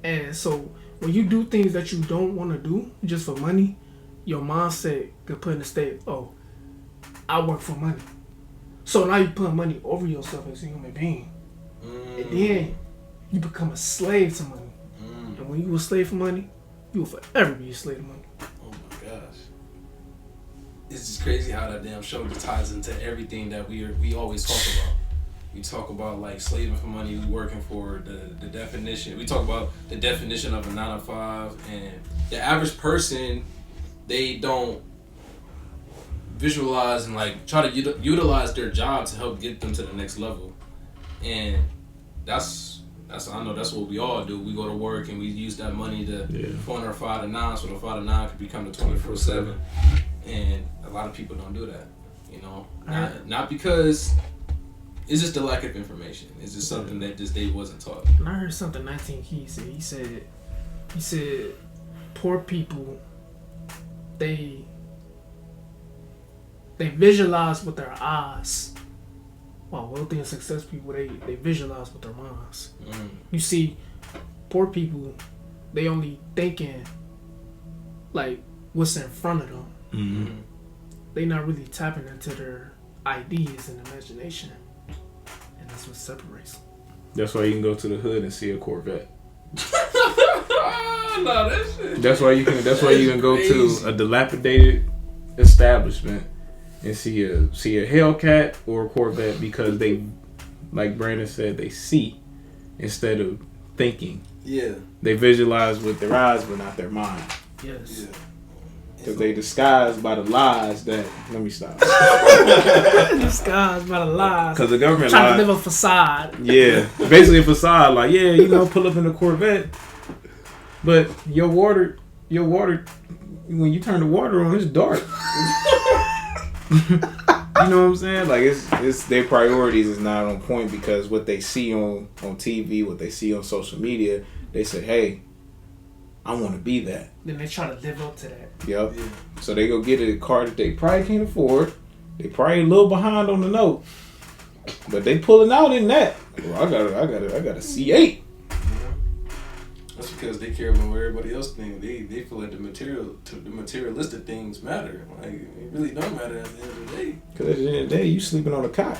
Speaker 1: And so, when you do things that you don't want to do just for money, your mindset could put in a state, oh, I work for money. So now you put money over yourself as a human being. And then you become a slave to money. And when you a slave for money, you will forever be a slave to money.
Speaker 2: Oh my gosh. It's just crazy how that damn show just ties into everything that we always talk about. We talk about like slaving for money, we working for the definition. We talk about the definition of a 9 to 5, and the average person, they don't visualize and like try to utilize their job to help get them to the next level. And that's I know that's what we all do. We go to work and we use that money to fund our 5 to 9, so the 5 to 9 could become the 24/7. And a lot of people don't do that, you know. Not because it's just the lack of information. It's just something that just they wasn't taught.
Speaker 1: And I heard something 19 Keys said. He said poor people, they visualize with their eyes, while wealthy and successful people, they visualize with their minds. You see, poor people, they only thinking like what's in front of them. They not really tapping into their ideas and imagination, and that's what separates them.
Speaker 4: That's why you can go to the hood and see a Corvette.
Speaker 2: No, that shit.
Speaker 4: That's why you can go to a dilapidated establishment and see a Hellcat or a Corvette, because they, like Brandon said, they see instead of thinking.
Speaker 2: Yeah.
Speaker 4: They visualize with their eyes but not their mind.
Speaker 1: Yes.
Speaker 2: Yeah.
Speaker 4: Because they disguised by the lies that... Let me stop.
Speaker 1: Disguised by the lies.
Speaker 4: Because the government
Speaker 1: trying to live a facade.
Speaker 4: Yeah. Basically a facade. Like, yeah, you know, pull up in a Corvette. But your water, when you turn the water on, it's dark. You know what I'm saying? Like, it's their priorities is not on point, because what they see on TV, what they see on social media, they say, hey, I want to be that.
Speaker 1: Then they try to live up to that.
Speaker 4: Yep. Yeah. So they go get a car that they probably can't afford. They probably a little behind on the note, but they pulling out in that. Well, I got a C8.
Speaker 2: That's because they care about what everybody else thinks. They feel like the materialistic things matter. Like, it really don't matter at the end of the day.
Speaker 4: Because at the end of the day, you sleeping on a cot.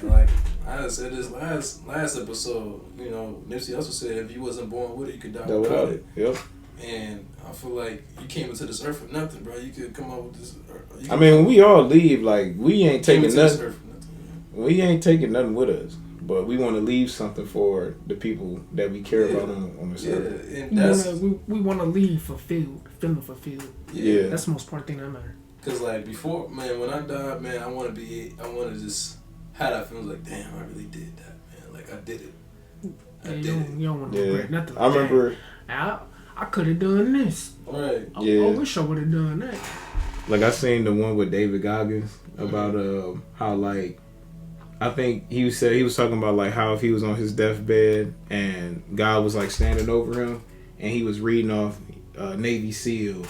Speaker 2: Like I said this last episode, you know, Nipsey also said if you wasn't born with it, you could die without it.
Speaker 4: Yep.
Speaker 2: And I feel like you came into this earth for nothing, bro. You could come up with this.
Speaker 4: I mean, when we all leave, like, we ain't taking nothing. We ain't taking nothing with us, but we want to leave something for the people that we care about on this earth.
Speaker 2: And
Speaker 1: we want to leave feeling fulfilled.
Speaker 4: Yeah,
Speaker 1: that's the most important thing that matters.
Speaker 2: Cause like before, man, when I died, man, I want to just have that feeling like, damn, I really did that, man. Like, I did it.
Speaker 1: You don't want to regret nothing.
Speaker 4: I remember.
Speaker 1: I could have done this.
Speaker 2: Right.
Speaker 1: I wish I would have done that.
Speaker 4: Like, I seen the one with David Goggins about how, like, I think he was talking about like how if he was on his deathbed and God was like standing over him and he was reading off Navy SEAL,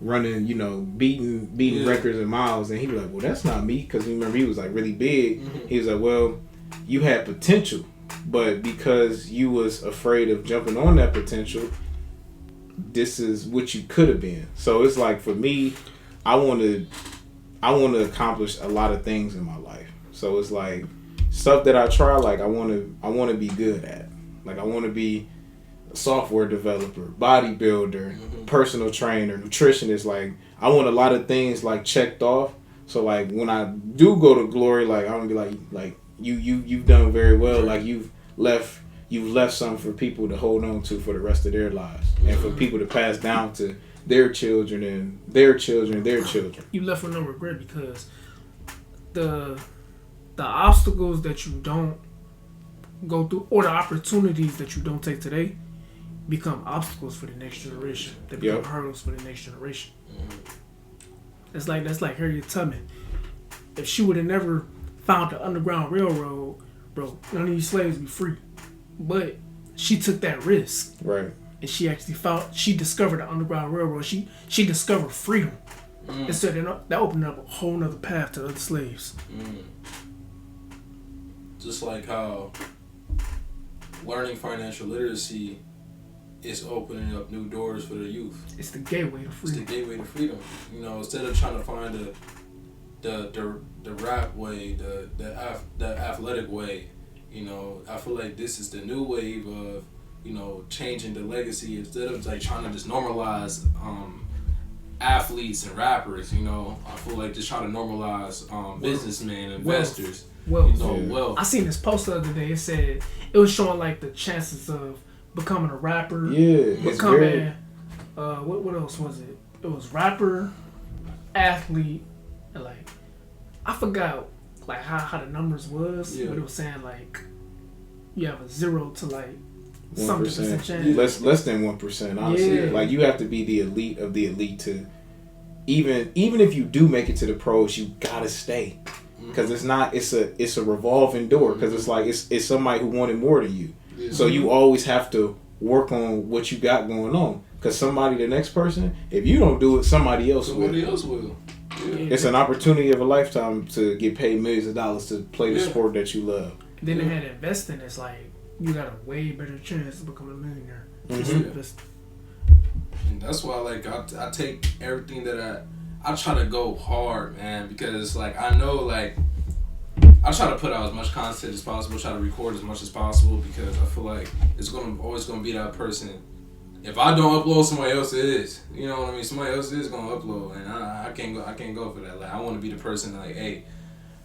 Speaker 4: running, you know, beating records and miles, and he was like, well, that's not me, because remember he was like really big. He was like, well, you had potential, but because you was afraid of jumping on that potential, this is what you could have been. So it's like, for me, I want to accomplish a lot of things in my life. So it's like stuff that I try, like I want to be good at. Like, I want to be a software developer, bodybuilder, personal trainer, nutritionist. Like, I want a lot of things like checked off. So like when I do go to glory, like I want to be like you've done very well. Like you've left something for people to hold on to for the rest of their lives, and for people to pass down to their children and their children, their children.
Speaker 1: You left with no regret because the obstacles that you don't go through or the opportunities that you don't take today become obstacles for the next generation. They become hurdles for the next generation. That's like Harriet Tubman. If she would have never found the Underground Railroad, bro, none of these slaves would be free. But she took that risk.
Speaker 4: Right.
Speaker 1: And she discovered the Underground Railroad. She discovered freedom. And so that opened up a whole nother path to other slaves.
Speaker 2: Just like how learning financial literacy is opening up new doors for the youth.
Speaker 1: It's the gateway to freedom.
Speaker 2: It's the gateway to freedom. You know, instead of trying to find the rap way, the athletic way, you know, I feel like this is the new wave of, you know, changing the legacy. Instead of like trying to just normalize athletes and rappers, you know, I feel like just trying to normalize businessmen, investors.
Speaker 1: Well, I seen this post the other day. It said it was showing like the chances of becoming a rapper.
Speaker 4: Yeah,
Speaker 1: becoming what else was it? It was rapper, athlete, and like I forgot like how the numbers was, but it was saying like you have a 0 to like 1% chance.
Speaker 4: Less than 1%, honestly. Yeah. Like you have to be the elite of the elite to even if you do make it to the pros, you gotta stay. Because it's a revolving door. Because it's like it's somebody who wanted more than you. Yeah. So you always have to work on what you got going on. Because the next person, if you don't do it, somebody else will. Yeah. It's an opportunity of a lifetime to get paid millions of dollars to play the sport that you love.
Speaker 1: Then they had investing. It's like you got a way better chance to become a millionaire.
Speaker 2: And that's why, like, I take everything that I try to go hard, man, because like I know, like, I try to put out as much content as possible, try to record as much as possible, because I feel like it's always gonna be that person. If I don't upload, somebody else is. You know what I mean? Somebody else is gonna upload, and I can't go for that. Like, I want to be the person like, hey,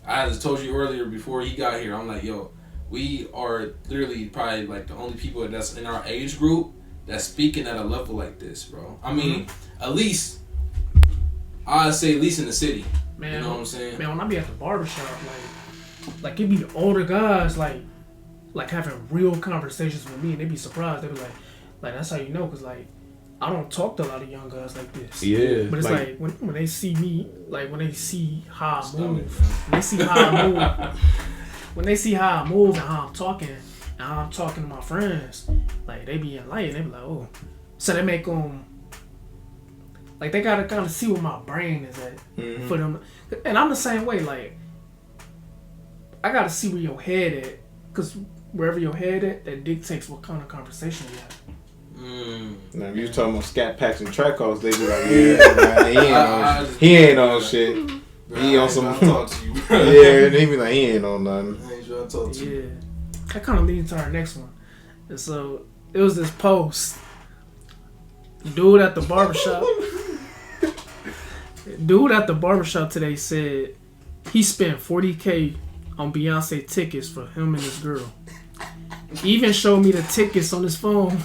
Speaker 2: I just told you earlier before he got here. I'm like, yo, we are literally probably like the only people that's in our age group that's speaking at a level like this, bro. I mean, at least I'd say at least in the city. Man, you know what I'm saying?
Speaker 1: Man, when I be at the barbershop, like it be the older guys like having real conversations with me, and they be surprised. They be like that's how you know, cause like I don't talk to a lot of young guys like this.
Speaker 4: Yeah.
Speaker 1: But it's like when they see me, like when they see how I move, when they see how I move, when they see how I move and how I'm talking and how I'm talking to my friends, like they be enlightened. They be like, oh, so they make them. Like, they gotta kind of see where my brain is at for them. And I'm the same way. Like, I gotta see where your head at. Because wherever your head at, that dictates what kind of conversation you have.
Speaker 4: Now, if you talking about scat packs and track calls, they be like, yeah, man, he ain't on shit.
Speaker 2: Bro,
Speaker 4: he on some.
Speaker 2: Talk to you, bro.
Speaker 4: Yeah, they be like, he ain't on nothing.
Speaker 2: I ain't trying to talk to you.
Speaker 1: Yeah. That kind of leads to our next one. And so, it was this post. Dude at the barbershop today said he spent $40K on Beyonce tickets for him and his girl. He even showed me the tickets on his phone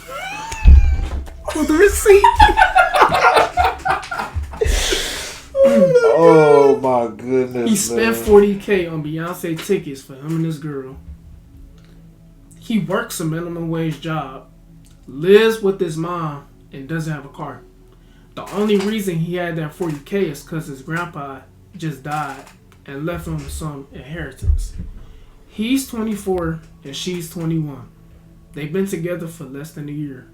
Speaker 1: with the receipt.
Speaker 4: Oh my goodness.
Speaker 1: He spent $40K on Beyonce tickets for him and his girl. He works a minimum wage job, lives with his mom, and doesn't have a car. The only reason he had that $40K is because his grandpa just died and left him some inheritance. He's 24 and she's 21. They've been together for less than a year.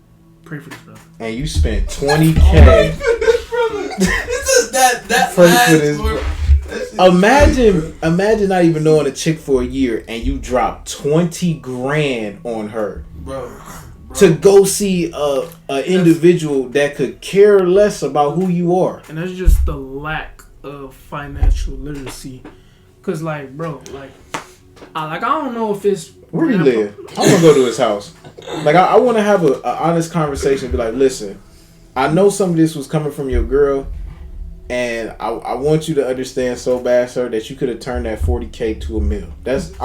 Speaker 1: Pray for this brother.
Speaker 4: And you spent $20K. Imagine not even knowing a chick for a year and you drop $20,000 on her.
Speaker 2: Bro.
Speaker 4: To go see a individual that could care less about who you are.
Speaker 1: And that's just the lack of financial literacy. Cause like, bro, I don't know if it's
Speaker 4: where he live. I want to go to his house. Like I want to have an honest conversation. Be like, listen, I know some of this was coming from your girl, and I want you to understand so bad, sir, that you could have turned that $40K to $1 million. That's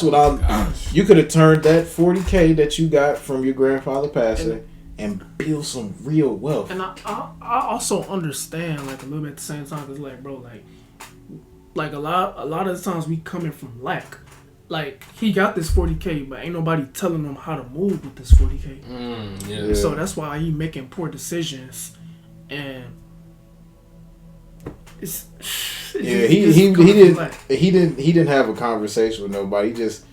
Speaker 4: what I'm. You could have turned that $40K that you got from your grandfather passing and build some real wealth.
Speaker 1: And I also understand like a little bit at the same time because like bro like a lot of the times we coming from lack. Like he got this 40K, but ain't nobody telling him how to move with this 40K.
Speaker 2: Yeah.
Speaker 1: So that's why he making poor decisions, and it's
Speaker 4: he didn't have a conversation with nobody. He just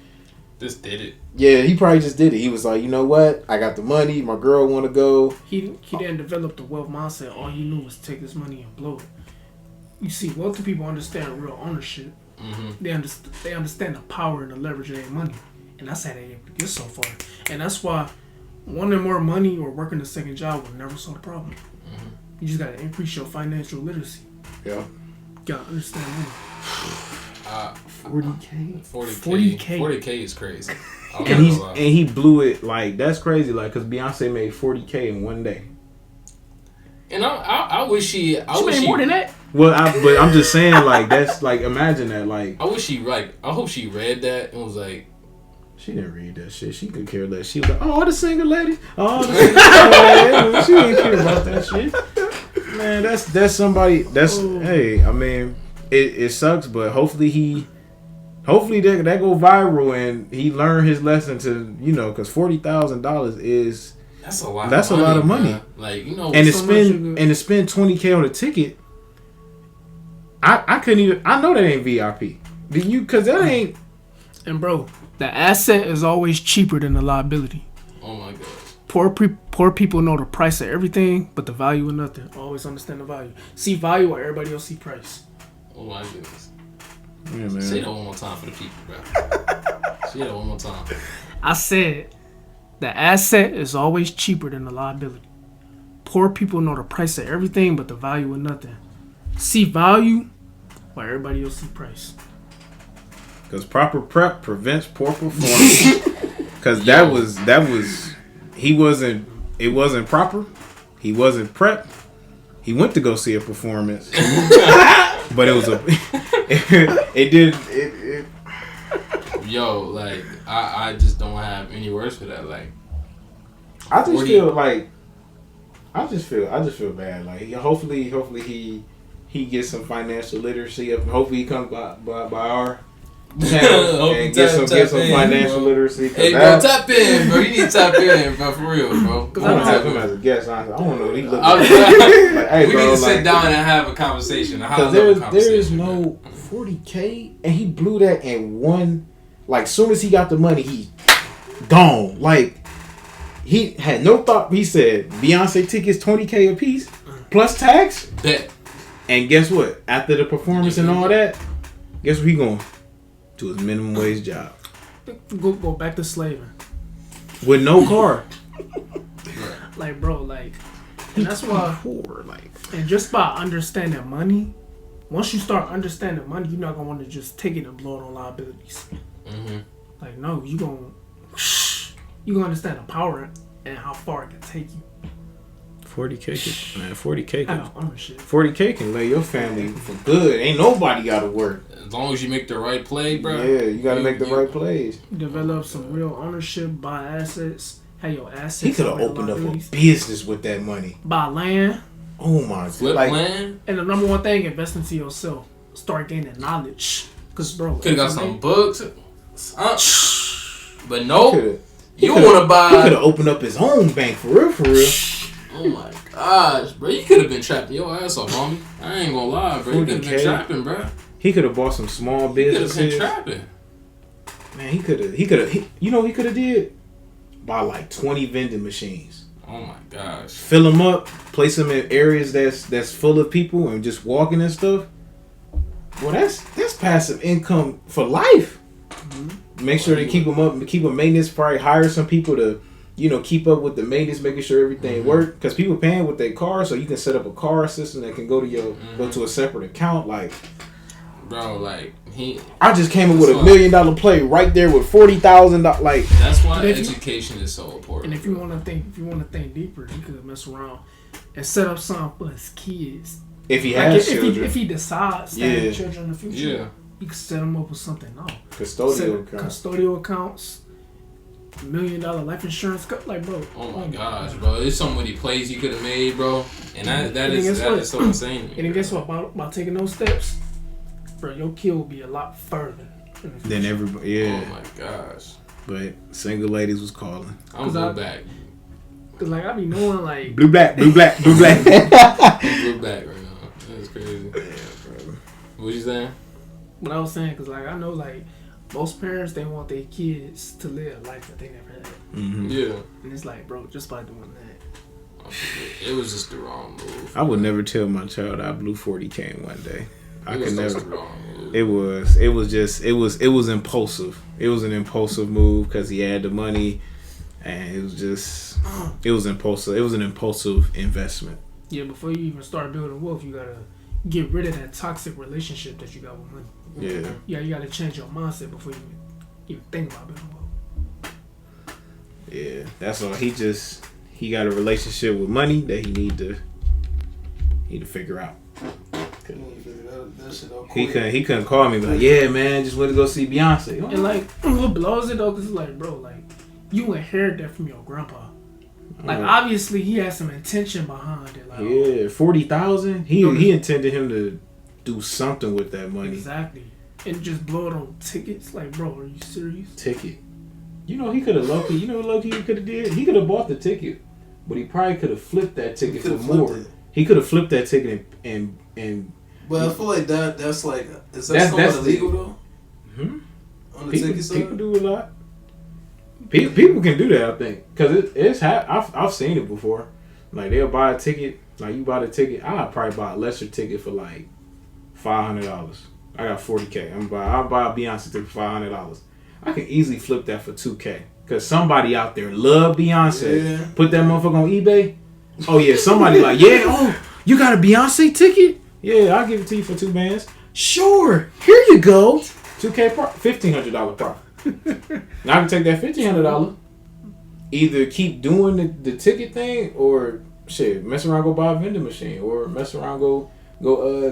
Speaker 2: did it.
Speaker 4: Yeah, he probably just did it. He was like, you know what? I got the money. My girl want to go.
Speaker 1: He didn't develop the wealth mindset. All he knew was take this money and blow it. You see, wealthy people understand real ownership. They understand the power and the leverage of their money, and that's how they able to get so far. And that's why wanting more money or working a second job will never solve the problem. You just gotta increase your financial literacy.
Speaker 4: Yeah,
Speaker 1: you gotta understand money.
Speaker 2: 40K is crazy.
Speaker 4: And he blew it like that's crazy. Like, cause Beyonce made 40K in one day.
Speaker 2: And I wish she
Speaker 1: made more than that.
Speaker 4: Well, but I'm just saying, like, that's like, imagine that, like.
Speaker 2: I hope she read that and was like.
Speaker 4: She didn't read that shit. She could care less. She was like, oh, the single lady. Oh, the single lady. She didn't care about that shit. Man, that's somebody. Hey, I mean, it sucks, but hopefully that go viral and he learned his lesson to, because $40,000 is.
Speaker 2: That's a lot.
Speaker 4: That's a lot of money.
Speaker 2: Like,
Speaker 4: and to spend $20K on a ticket. I couldn't even. I know that ain't VIP. Because that ain't.
Speaker 1: And bro, the asset is always cheaper than the liability.
Speaker 2: Oh my god.
Speaker 1: Poor people know the price of everything, but the value of nothing. Always understand the value. See value while everybody else see price.
Speaker 2: Oh my goodness.
Speaker 4: Yeah, man.
Speaker 2: Say that one more time for the people, bro. Say that one more time.
Speaker 1: I said, the asset is always cheaper than the liability. Poor people know the price of everything, but the value of nothing. See value while everybody else see price.
Speaker 4: Because proper prep prevents poor performance. Because it wasn't proper. He wasn't prepped. He went to go see a performance. But it was
Speaker 2: Yo, like, I just don't have any words for that. Like,
Speaker 4: I just feel bad. Like, hopefully he gets some financial literacy. Hopefully he comes by our channel and get some financial literacy.
Speaker 2: Hey, bro, tap in, bro. You need to tap in, bro, for real, bro.
Speaker 4: I want to have him as a guest. I want to know what he looks
Speaker 2: like.
Speaker 4: Hey,
Speaker 2: we need to sit down and have a conversation.
Speaker 4: Because there is no 40K, and he blew that in one. Like, soon as he got the money, he gone. Like, he had no thought. He said Beyonce tickets $20K a piece plus tax.
Speaker 2: Bet.
Speaker 4: And guess what? After the performance and all that, guess where he going? To his minimum wage job.
Speaker 1: Go back to slaving.
Speaker 4: With no car.
Speaker 1: Like, bro, like, and that's why poor, like, and just by understanding money, once you start understanding money, you're not gonna want to just take it and blow it on liabilities. Like, no, you gonna understand the power and how far it can take you.
Speaker 4: 40K can lay your family for good. Ain't nobody gotta work.
Speaker 2: As long as you make the right play, bro.
Speaker 4: Yeah, you gotta make the right plays.
Speaker 1: Develop some real ownership, buy assets, have your assets.
Speaker 4: He could have opened up a business with that money.
Speaker 1: Buy land.
Speaker 4: Oh my god.
Speaker 2: Flip land.
Speaker 1: And the number one thing, invest into yourself. Start gaining knowledge. Cause bro,
Speaker 2: could have got some books. But no, you want to buy.
Speaker 4: He could have opened up his own bank for real.
Speaker 2: Oh my gosh, bro! You could have been trapping your ass off, homie. I ain't gonna lie, bro. You could have been trapping, bro.
Speaker 4: He could have bought some small businesses.
Speaker 2: He could have been trapping.
Speaker 4: Man, he could have. You know what he could have did? Buy like 20 vending machines.
Speaker 2: Oh my gosh.
Speaker 4: Fill them up, place them in areas that's full of people and just walking and stuff. Well, that's passive income for life. Make sure they keep them up, keep a maintenance. Probably hire some people to, keep up with the maintenance, making sure everything work. Because people paying with their car, so you can set up a car system that can go to a separate account. Like,
Speaker 2: bro, like
Speaker 4: I just came in with $1 million play right there with $40,000. Like,
Speaker 2: that's why education is so important.
Speaker 1: And if you want to think deeper, you could mess around and set up something for his kids.
Speaker 4: If he has children,
Speaker 1: if he decides to have children in the future, you can set him up with something else.
Speaker 4: Custodial
Speaker 1: accounts. $1 million life insurance. Like, bro.
Speaker 2: Oh my gosh, bro. There's so many plays he could have made, bro. And that is so insane.
Speaker 1: And then guess what? By taking those steps, bro, your kid will be a lot further
Speaker 4: than everybody. Yeah.
Speaker 2: Oh my gosh.
Speaker 4: But single ladies was calling.
Speaker 2: I'm blue back.
Speaker 1: Cause like I be knowing like
Speaker 4: blue black.
Speaker 2: Blue back right now. That's crazy. Yeah, bro. What you saying?
Speaker 1: What I was saying, cause like I know like most parents they want their kids to live a life that they never had.
Speaker 4: Mm-hmm.
Speaker 2: Yeah.
Speaker 1: And it's like, bro, just by doing that.
Speaker 2: It was just the wrong move.
Speaker 4: I would never tell my child I blew 40K in one day. I could never.
Speaker 2: The wrong move.
Speaker 4: It was impulsive. It was an impulsive move because he had the money, and it was impulsive. It was an impulsive investment.
Speaker 1: Yeah, before you even start building wealth, you gotta get rid of that toxic relationship that you got with money.
Speaker 4: Yeah.
Speaker 1: Yeah, you gotta change your mindset before you even think about building wealth.
Speaker 4: Yeah, that's all. He got a relationship with money that he need to figure out. He couldn't call me like, yeah, man, just went to go see Beyonce.
Speaker 1: And like, what blows it though, cause it's like, bro, like you inherit that from your grandpa. Like obviously he had some intention behind it. Like,
Speaker 4: yeah, 40,000. He intended him to do something with that money.
Speaker 1: Exactly, and just blow it on tickets. Like, bro, are you serious?
Speaker 4: Ticket. You know he could have low-key. You know what low-key he could have did? He could have bought the ticket, but he probably could have flipped that ticket for more. He could have flipped that ticket and.
Speaker 5: But I feel like that's like is that somewhat illegal though? On the ticket side,
Speaker 4: people do a lot. People can do that, I think, because I've seen it before. Like they'll buy a ticket, like you buy the ticket. I'll probably buy a lesser ticket for like $500. I got 40K. I'll buy a Beyonce ticket for $500. I can easily flip that for 2K because somebody out there love Beyonce.
Speaker 5: Yeah.
Speaker 4: Put that motherfucker on eBay. Oh yeah, somebody like you got a Beyonce ticket? Yeah, I'll give it to you for 2 bands. Sure, here you go. 2K $1,500 profit. Now I can take that $1,500, either keep doing the ticket thing or shit, mess around, go buy a vending machine, or mess around, go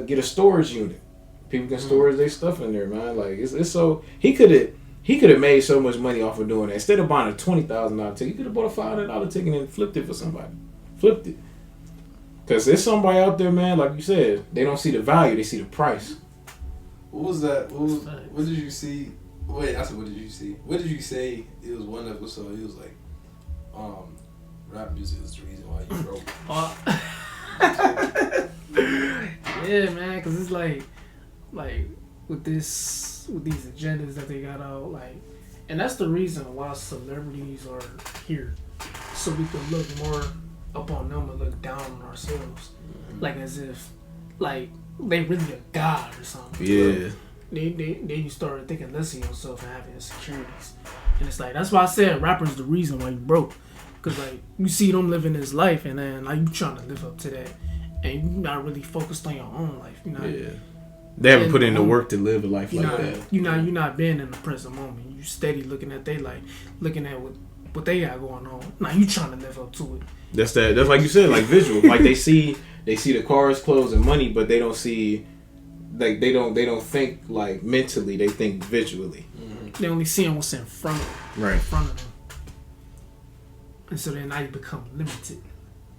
Speaker 4: get a storage unit. People can store their stuff in there, man. Like it's so he could have made so much money off of doing that. Instead of buying a $20,000 ticket, he could have bought a $500 ticket and flipped it for somebody. Flipped it. Because there's somebody out there, man, like you said, they don't see the value, they see the price.
Speaker 5: What was that? What did you see? Wait, I said, what did you see? What did you say? It was one episode. It was like, rap music is the reason why you broke.
Speaker 1: Yeah, man, because it's like with these agendas that they got out, like, and that's the reason why celebrities are here, so we can look more up on them and look down on ourselves, like as if like they really a god or something.
Speaker 4: Yeah.
Speaker 1: Then you start thinking less of yourself and having insecurities, and it's like that's why I said rappers the reason why you broke, because like you see them living this life and then like you trying to live up to that, and you're not really focused on your own life. You know.
Speaker 4: Yeah. They haven't put in the work to live a life like that.
Speaker 1: You're not being in the present moment. You steady looking at their life, looking at what they got going on. Now you trying to live up to it.
Speaker 4: That's like you said, like visual. Like they see the cars, clothes, and money, but they don't see, like they don't think like mentally. They think visually.
Speaker 1: They only seeing what's in front of them.
Speaker 4: Right.
Speaker 1: In front of them. And so then now you become limited.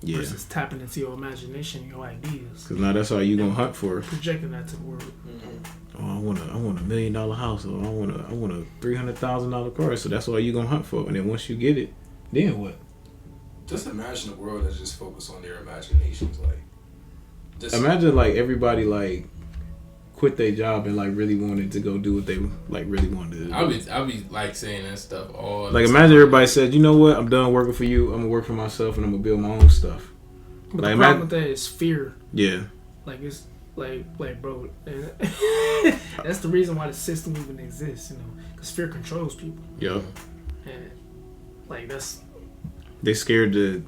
Speaker 4: Yeah.
Speaker 1: Versus tapping into your imagination, your ideas.
Speaker 4: Because now that's all you gonna hunt for.
Speaker 1: Projecting that to the world.
Speaker 4: Oh, I want $1 million house, or I want a $300,000 car. So that's all you gonna hunt for. And then once you get it, then what?
Speaker 2: Just imagine a world that's just focused on their imaginations. Like,
Speaker 4: imagine like everybody like quit their job and like really wanted to go do what they like really wanted to do.
Speaker 2: I'll be like saying that stuff all.
Speaker 4: Like imagine everybody said, you know what, I'm done working for you. I'm gonna work for myself and I'm gonna build my own stuff.
Speaker 1: But like, the problem with that is fear.
Speaker 4: Yeah.
Speaker 1: Like it's like bro, that's the reason why the system even exists. You know, because fear controls people.
Speaker 4: Yep.
Speaker 1: And like
Speaker 4: they scared to.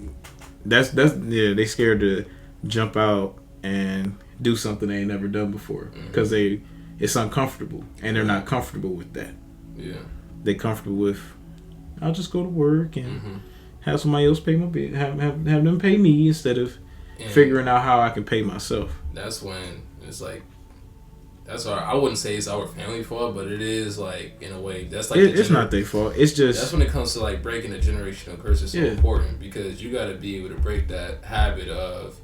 Speaker 4: They scared to jump out and do something they ain't never done before because it's uncomfortable and they're not comfortable with that.
Speaker 2: Yeah,
Speaker 4: they comfortable with I'll just go to work and have somebody else pay my bill, have them pay me instead of figuring out how I can pay myself.
Speaker 2: That's when it's like that's I wouldn't say it's our family fault, but it is like in a way that's like
Speaker 4: it's not their fault. It's just
Speaker 2: that's when it comes to like breaking the generational curse is so important because you got to be able to break that habit of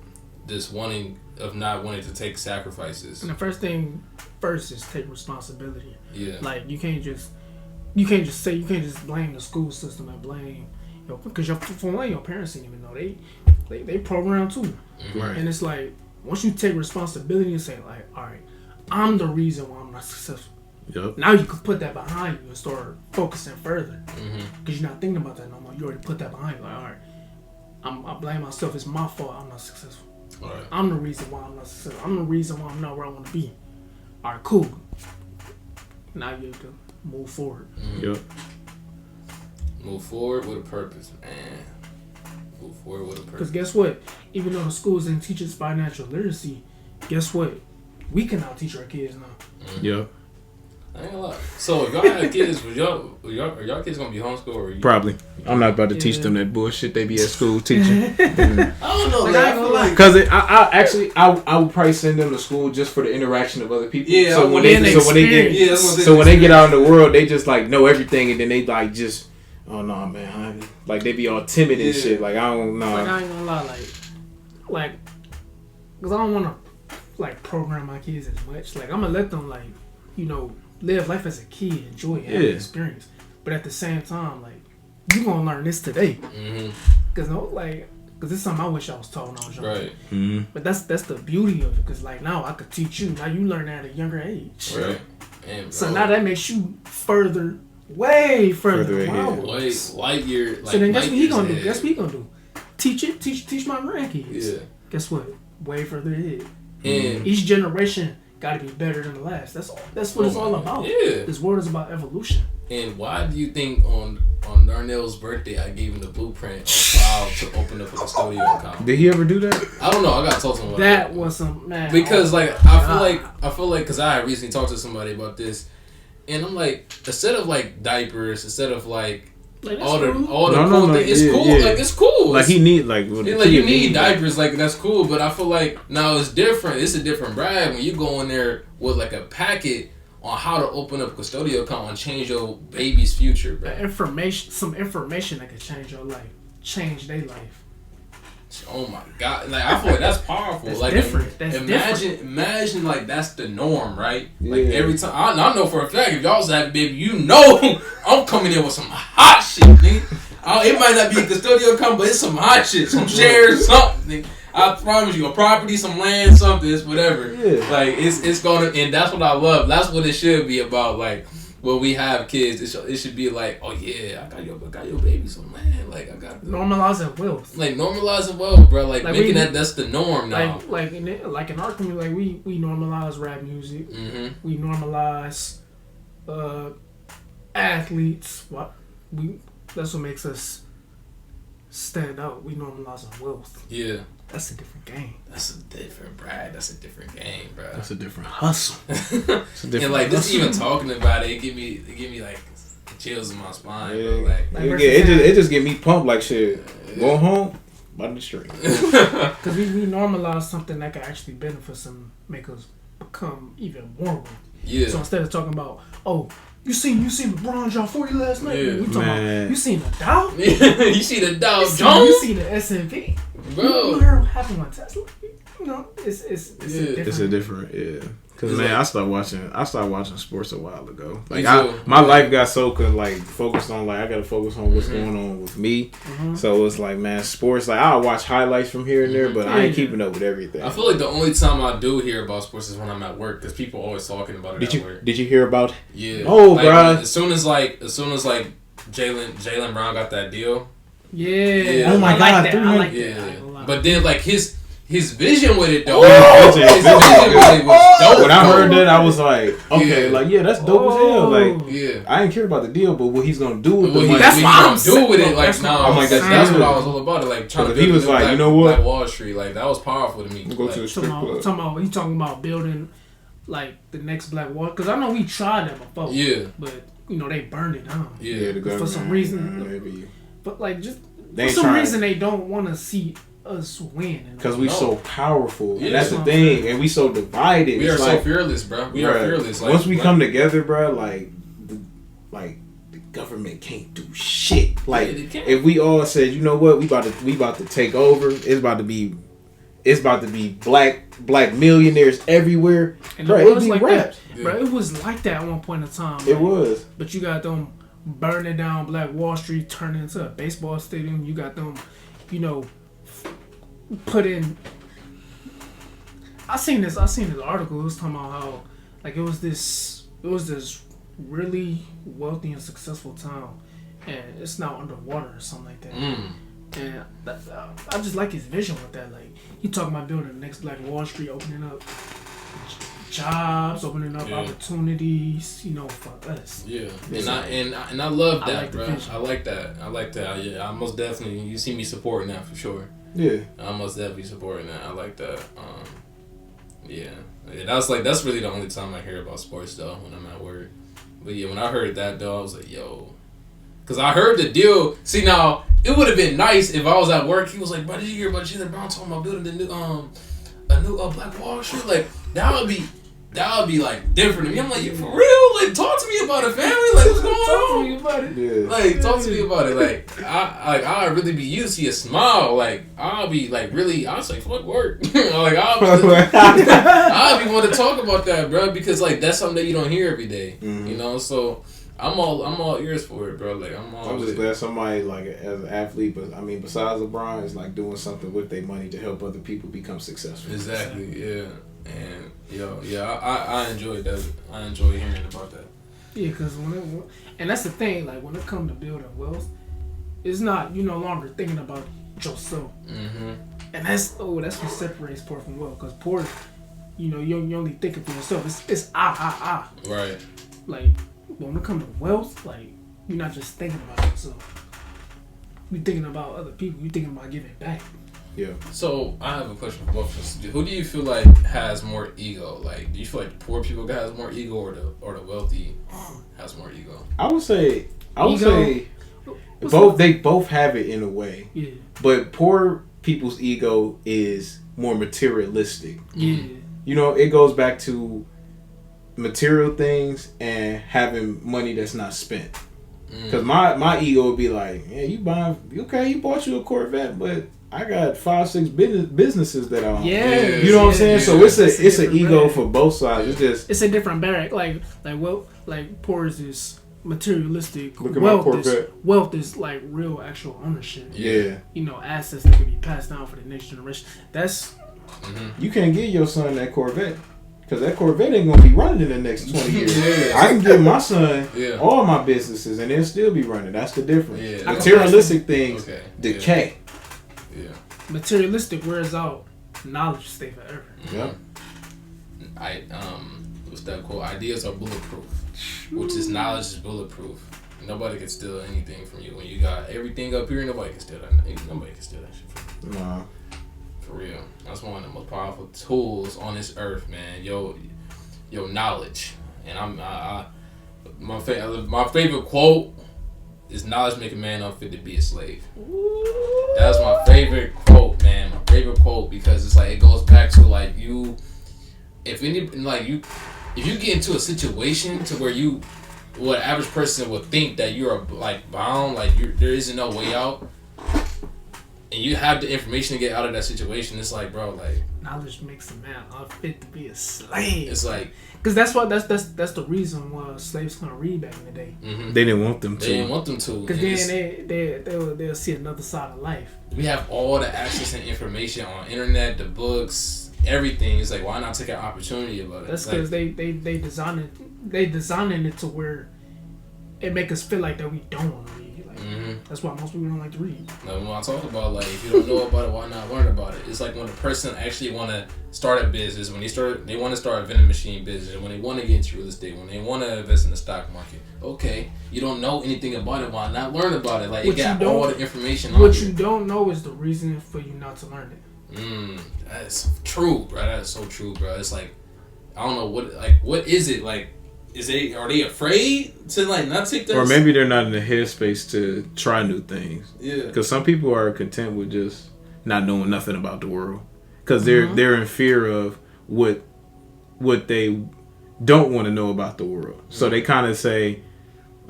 Speaker 2: just not wanting to take sacrifices.
Speaker 1: And the first thing is take responsibility.
Speaker 2: Yeah.
Speaker 1: Like you can't just blame the school system and blame because for one your parents didn't even know they program too.
Speaker 2: Mm-hmm.
Speaker 4: Right.
Speaker 1: And it's like once you take responsibility and say like, all right, I'm the reason why I'm not successful.
Speaker 4: Yep.
Speaker 1: Now you can put that behind you and start focusing further because you're not thinking about that no more. You already put that behind you. Like, all right, I blame myself. It's my fault. I'm not successful.
Speaker 2: All right.
Speaker 1: I'm the reason why I'm not successful. I'm the reason why I'm not where I want to be. All right, cool. Now you have to move forward.
Speaker 4: Yep.
Speaker 2: Move forward with a purpose, man. Move forward with a purpose.
Speaker 1: Because guess what? Even though the schools didn't teach us financial literacy, guess what? We can now teach our kids now.
Speaker 4: Yep.
Speaker 2: I ain't gonna lie. So if y'all had kids, are y'all kids gonna be homeschooled or you?
Speaker 4: Probably. I'm not about to teach them that bullshit they be at school teaching.
Speaker 5: I don't know.
Speaker 1: Like, I ain't gonna lie.
Speaker 4: Because I would probably send them to school just for the interaction of other people.
Speaker 5: Yeah.
Speaker 4: So when they get out in the world, they just like know everything, and then they like just, oh no, man, like they be all timid and shit. Like I don't know.
Speaker 1: Like I ain't gonna lie, like, because I don't want to like program my kids as much. Like I'm gonna let them like, live life as a kid, enjoy it, have the experience. But at the same time, like you gonna learn this today. Because this is something I wish I was taught when I was young.
Speaker 2: Right.
Speaker 4: Mm-hmm.
Speaker 1: But that's the beauty of it. Because like now I could teach you. Now you learn that at a younger age.
Speaker 2: Right. Man,
Speaker 1: so now that makes you way further
Speaker 4: ahead.
Speaker 2: Light year.
Speaker 1: So then guess what he gonna do? Guess what he gonna do? Teach my grandkids.
Speaker 2: Yeah.
Speaker 1: Guess what? Way further ahead.
Speaker 2: And
Speaker 1: each generation got to be better than the last. That's what it's all about.
Speaker 2: Yeah.
Speaker 1: This world is about evolution.
Speaker 2: And why do you think on Darnell's birthday I gave him the blueprint on how to open up a custodial account?
Speaker 4: Did he ever do that?
Speaker 2: I don't know. I got to talk to him about
Speaker 1: that. Was some man.
Speaker 2: Because I feel like because I recently talked to somebody about this, and I'm like, instead of like diapers, instead of like all the cool things, it's cool.
Speaker 4: Yeah.
Speaker 2: Like it's cool.
Speaker 4: Like he need like
Speaker 2: you need diapers. Like that's cool. But I feel like now it's different. It's a different brand when you go in there with like a packet on how to open up a custodial account and change your baby's future, bro.
Speaker 1: Some information that could change your life, change their life.
Speaker 2: Oh my god! Like I feel like that's powerful.
Speaker 1: That's
Speaker 2: like
Speaker 1: different.
Speaker 2: Imagine like that's the norm, right? Yeah. Like every time I know for a fact if y'all have a baby, I'm coming in with some hot shit, nigga. It might not be a custodial account, but it's some hot shit, some shares, something. Nigga. I promise you, a property, some land, something, it's whatever. Yeah. Like it's gonna, and that's what I love. That's what it should be about. Like when we have kids, it should be like, oh yeah, I got your baby some land. Like I got
Speaker 1: normalizing wealth.
Speaker 2: Like normalizing wealth, bro. Like making that's the norm now.
Speaker 1: Like in our community, like we normalize rap music. Mm-hmm. We normalize athletes. That's what makes us stand out. We normalize our wealth.
Speaker 2: Yeah.
Speaker 1: That's a different game.
Speaker 2: That's a different brand. That's a different game, bro.
Speaker 4: That's a different hustle.
Speaker 2: And like just even talking about it, it give me like chills in my spine,
Speaker 4: yeah.
Speaker 2: bro. Like
Speaker 4: it just get me pumped like shit. Going home by the street.
Speaker 1: Because we normalize something that can actually benefit us and make us become even more wealthy.
Speaker 2: Yeah.
Speaker 1: So instead of talking about, you seen LeBron drop 40 last night?
Speaker 2: Yeah.
Speaker 1: We talking about, you seen the Dow?
Speaker 2: You see the Dow Jones?
Speaker 1: You see the S&P?
Speaker 2: Bro.
Speaker 1: You heard having one Tesla? It's
Speaker 4: a different, yeah. Cause man, I started watching sports a while ago. Like my life got so focused on I gotta focus on what's going on with me. Mm-hmm. So it's like, man, sports. Like I'll watch highlights from here and there, but I ain't keeping up with everything.
Speaker 2: I feel like the only time I do hear about sports is when I'm at work because people are always talking about it at work.
Speaker 4: Did you hear about?
Speaker 2: Yeah.
Speaker 4: Oh, bro.
Speaker 2: As soon as Jaylen Brown got that deal.
Speaker 1: Yeah.
Speaker 4: Oh my god.
Speaker 1: I like that.
Speaker 2: But then his vision with it though.
Speaker 4: His vision
Speaker 2: was dope.
Speaker 4: When I heard that, I was like, okay, that's dope as hell. Like,
Speaker 2: yeah,
Speaker 4: I didn't care about the deal, but what he's gonna do with the money.
Speaker 1: That's what I'm
Speaker 2: do with it. Like,
Speaker 4: I'm like,
Speaker 2: that's what I was all about. It. Like, trying to build.
Speaker 4: He was like, you know what?
Speaker 2: Like Wall Street. Like, that was powerful to me.
Speaker 4: Go to the strip club.
Speaker 1: He's talking about building like the next Black Wall. Because I know we tried that before.
Speaker 2: Yeah.
Speaker 1: But they burned it down.
Speaker 2: Yeah.
Speaker 4: The
Speaker 1: for some reason.
Speaker 4: Maybe.
Speaker 1: But like just for some reason they don't want to see us win.
Speaker 4: Because we so powerful. Yeah, and that's the thing. And we so divided.
Speaker 2: We are so fearless, bro. We are fearless.
Speaker 4: Once we come together, bro, like the government can't do shit. Like, if we all said, you know what, we about to take over. It's about to be black millionaires everywhere.
Speaker 1: And bro, it was like that. Yeah. Bro, it was like that at one point in time.
Speaker 4: It was.
Speaker 1: But you got them burning down Black Wall Street, turning into a baseball stadium. You got them, put in. I seen this article. It was talking about how like it was this really wealthy and successful town, and it's now underwater or something like that. And I just like his vision with that. Like, he talking about building the next Black Wall Street, opening up jobs, opening up opportunities, for us.
Speaker 2: Yeah, and I love that, bro. I like that. Yeah, I most definitely. You see me supporting that for sure.
Speaker 4: Yeah,
Speaker 2: I'm most definitely supporting that. I like that. Yeah, that's really the only time I hear about sports though, when I'm at work. But yeah, when I heard that though, I was like, yo. Because I heard the deal. See, now, it would have been nice if I was at work. He was like, bro, did you hear about Jalen Brown talking about building a new Black Wall Street? Like, that would be like different to me. I'm like, you for real? Like, talk to me about it, family. Like, what's going on?
Speaker 1: Talk to me about it.
Speaker 2: Yeah. Like, talk to me about it. Like, I'll really be used to your smile. Like, I'll be like, really, I'll say, fuck work. Like, I'll be wanting to talk about that, bro, because like that's something that you don't hear every day. So I'm all ears for it, bro. Like,
Speaker 4: I'm just glad somebody like as an athlete, but I mean, besides LeBron, is like doing something with their money to help other people become successful.
Speaker 2: Exactly. Yeah. And I enjoyed that. I enjoy hearing about that.
Speaker 1: Yeah, because and that's the thing. Like, when it comes to building wealth, it's not, you no longer thinking about yourself. And that's what separates poor from wealth. Because poor, you only thinking for yourself. It's I.
Speaker 2: Right.
Speaker 1: Like, when it comes to wealth, like, you're not just thinking about yourself. You're thinking about other people. You're thinking about giving back.
Speaker 4: Yeah.
Speaker 2: So I have a question for both of us. Who do you feel like has more ego? Like, do you feel like the poor people has more ego, or the wealthy has more ego?
Speaker 4: I would say both. They both have it in a way.
Speaker 1: Yeah.
Speaker 4: But poor people's ego is more materialistic.
Speaker 1: Yeah.
Speaker 4: It goes back to material things and having money that's not spent. Because my ego would be like, yeah, you bought you a Corvette, but I got 5-6 businesses that I own.
Speaker 1: Yeah,
Speaker 4: you know what I'm saying. So it's an ego for both sides. It's
Speaker 1: a different barrack. Like poor is materialistic.
Speaker 4: Look at my Corvette.
Speaker 1: Wealth is like real actual ownership.
Speaker 4: Yeah.
Speaker 1: Assets that can be passed down for the next generation. That's
Speaker 4: you can't give your son that Corvette. Because that Corvette ain't going to be running in the next 20 years. I can give my son all my businesses and they'll still be running. That's the difference.
Speaker 2: Yeah.
Speaker 4: Materialistic things decay.
Speaker 2: Yeah.
Speaker 1: Materialistic wears out. Knowledge stay forever.
Speaker 4: Yeah.
Speaker 2: What's that quote? Ideas are bulletproof. Which is knowledge is bulletproof. Nobody can steal anything from you. When you got everything up here, nobody can steal that. Nobody can steal that shit from you.
Speaker 4: Nah.
Speaker 2: For real. That's one of the most powerful tools on this earth, man. Yo, knowledge. And my favorite quote is knowledge make a man unfit to be a slave. That's my favorite quote, man. My favorite quote, because it's like it goes back to like if you get into a situation to where what an average person would think that you're like bound, like there isn't no way out. And you have the information to get out of that situation. It's like, bro, like
Speaker 1: knowledge makes a man unfit to be a slave.
Speaker 2: It's like,
Speaker 1: because that's the reason why slaves couldn't read back in the day.
Speaker 2: Mm-hmm.
Speaker 4: They didn't want them to.
Speaker 1: Because then they'll see another side of life.
Speaker 2: We have all the access and information on internet, the books, everything. It's like, why not take an opportunity about it?
Speaker 1: That's because they designing it to where it make us feel like that we don't want to read. That's why most people don't like to read.
Speaker 2: Now, when I talk about like if you don't know about it, why not learn about it? It's like when a person actually want to start a business, when they want to start a vending machine business, when they want to get into real estate, when they want to invest in the stock market. Okay, you don't know anything about it, why not learn about it? Like it got all the information on it.
Speaker 1: What you don't know is the reason for you not to learn it.
Speaker 2: That's true, bro. That's so true, bro. It's like I don't know what is it like. Are they afraid to like not take that?
Speaker 4: Or maybe they're not in the headspace to try new things.
Speaker 2: Yeah.
Speaker 4: Because some people are content with just not knowing nothing about the world, because they're in fear of what they don't want to know about the world. So they kind of say,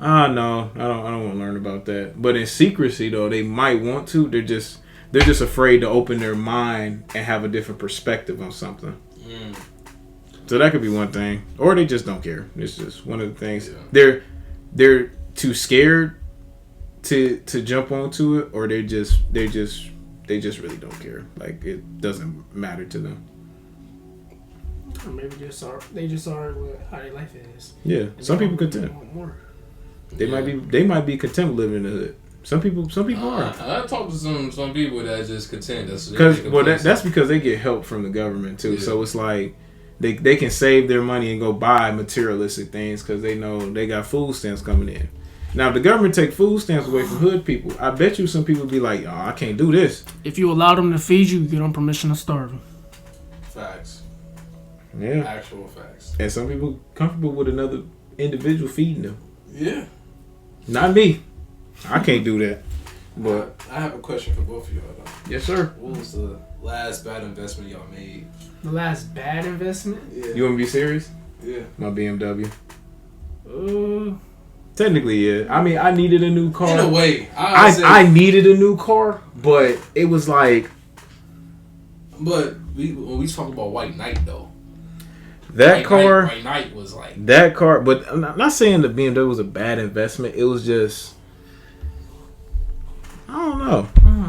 Speaker 4: "Ah, no, I don't want to learn about that." But in secrecy, though, they might want to. They're just afraid to open their mind and have a different perspective on something. So that could be one thing, or they just don't care. It's just one of the things. Yeah. They're too scared to jump onto it, or they just really don't care. Like, it doesn't matter to them.
Speaker 1: Or maybe they just are with how their life is.
Speaker 4: Yeah, some people content. They might be content living in the hood. Some people are.
Speaker 2: I talked to some people that just content. That's
Speaker 4: because they get help from the government too. Yeah. So it's like they can save their money and go buy materialistic things because they know they got food stamps coming in. Now, if the government take food stamps away from hood people, I bet you some people be like, "Oh, I can't do this."
Speaker 1: If you allow them to feed you, you get on permission to starve them.
Speaker 2: Facts.
Speaker 4: Yeah.
Speaker 2: Actual facts.
Speaker 4: And some people comfortable with another individual feeding them.
Speaker 2: Yeah.
Speaker 4: Not me. I can't do that. But
Speaker 2: I have a question for both of y'all though.
Speaker 4: Yes, sir.
Speaker 2: What was the last bad investment y'all made?
Speaker 1: The last bad investment?
Speaker 2: Yeah.
Speaker 4: You want to be serious?
Speaker 2: Yeah.
Speaker 4: My BMW. Technically, yeah. I mean, I needed a new car.
Speaker 2: In a way.
Speaker 4: I needed a new car, but it was like...
Speaker 2: But when we talk about White Knight, though.
Speaker 4: White
Speaker 2: Knight was like...
Speaker 4: That car, but I'm not saying the BMW was a bad investment. It was just... I don't know.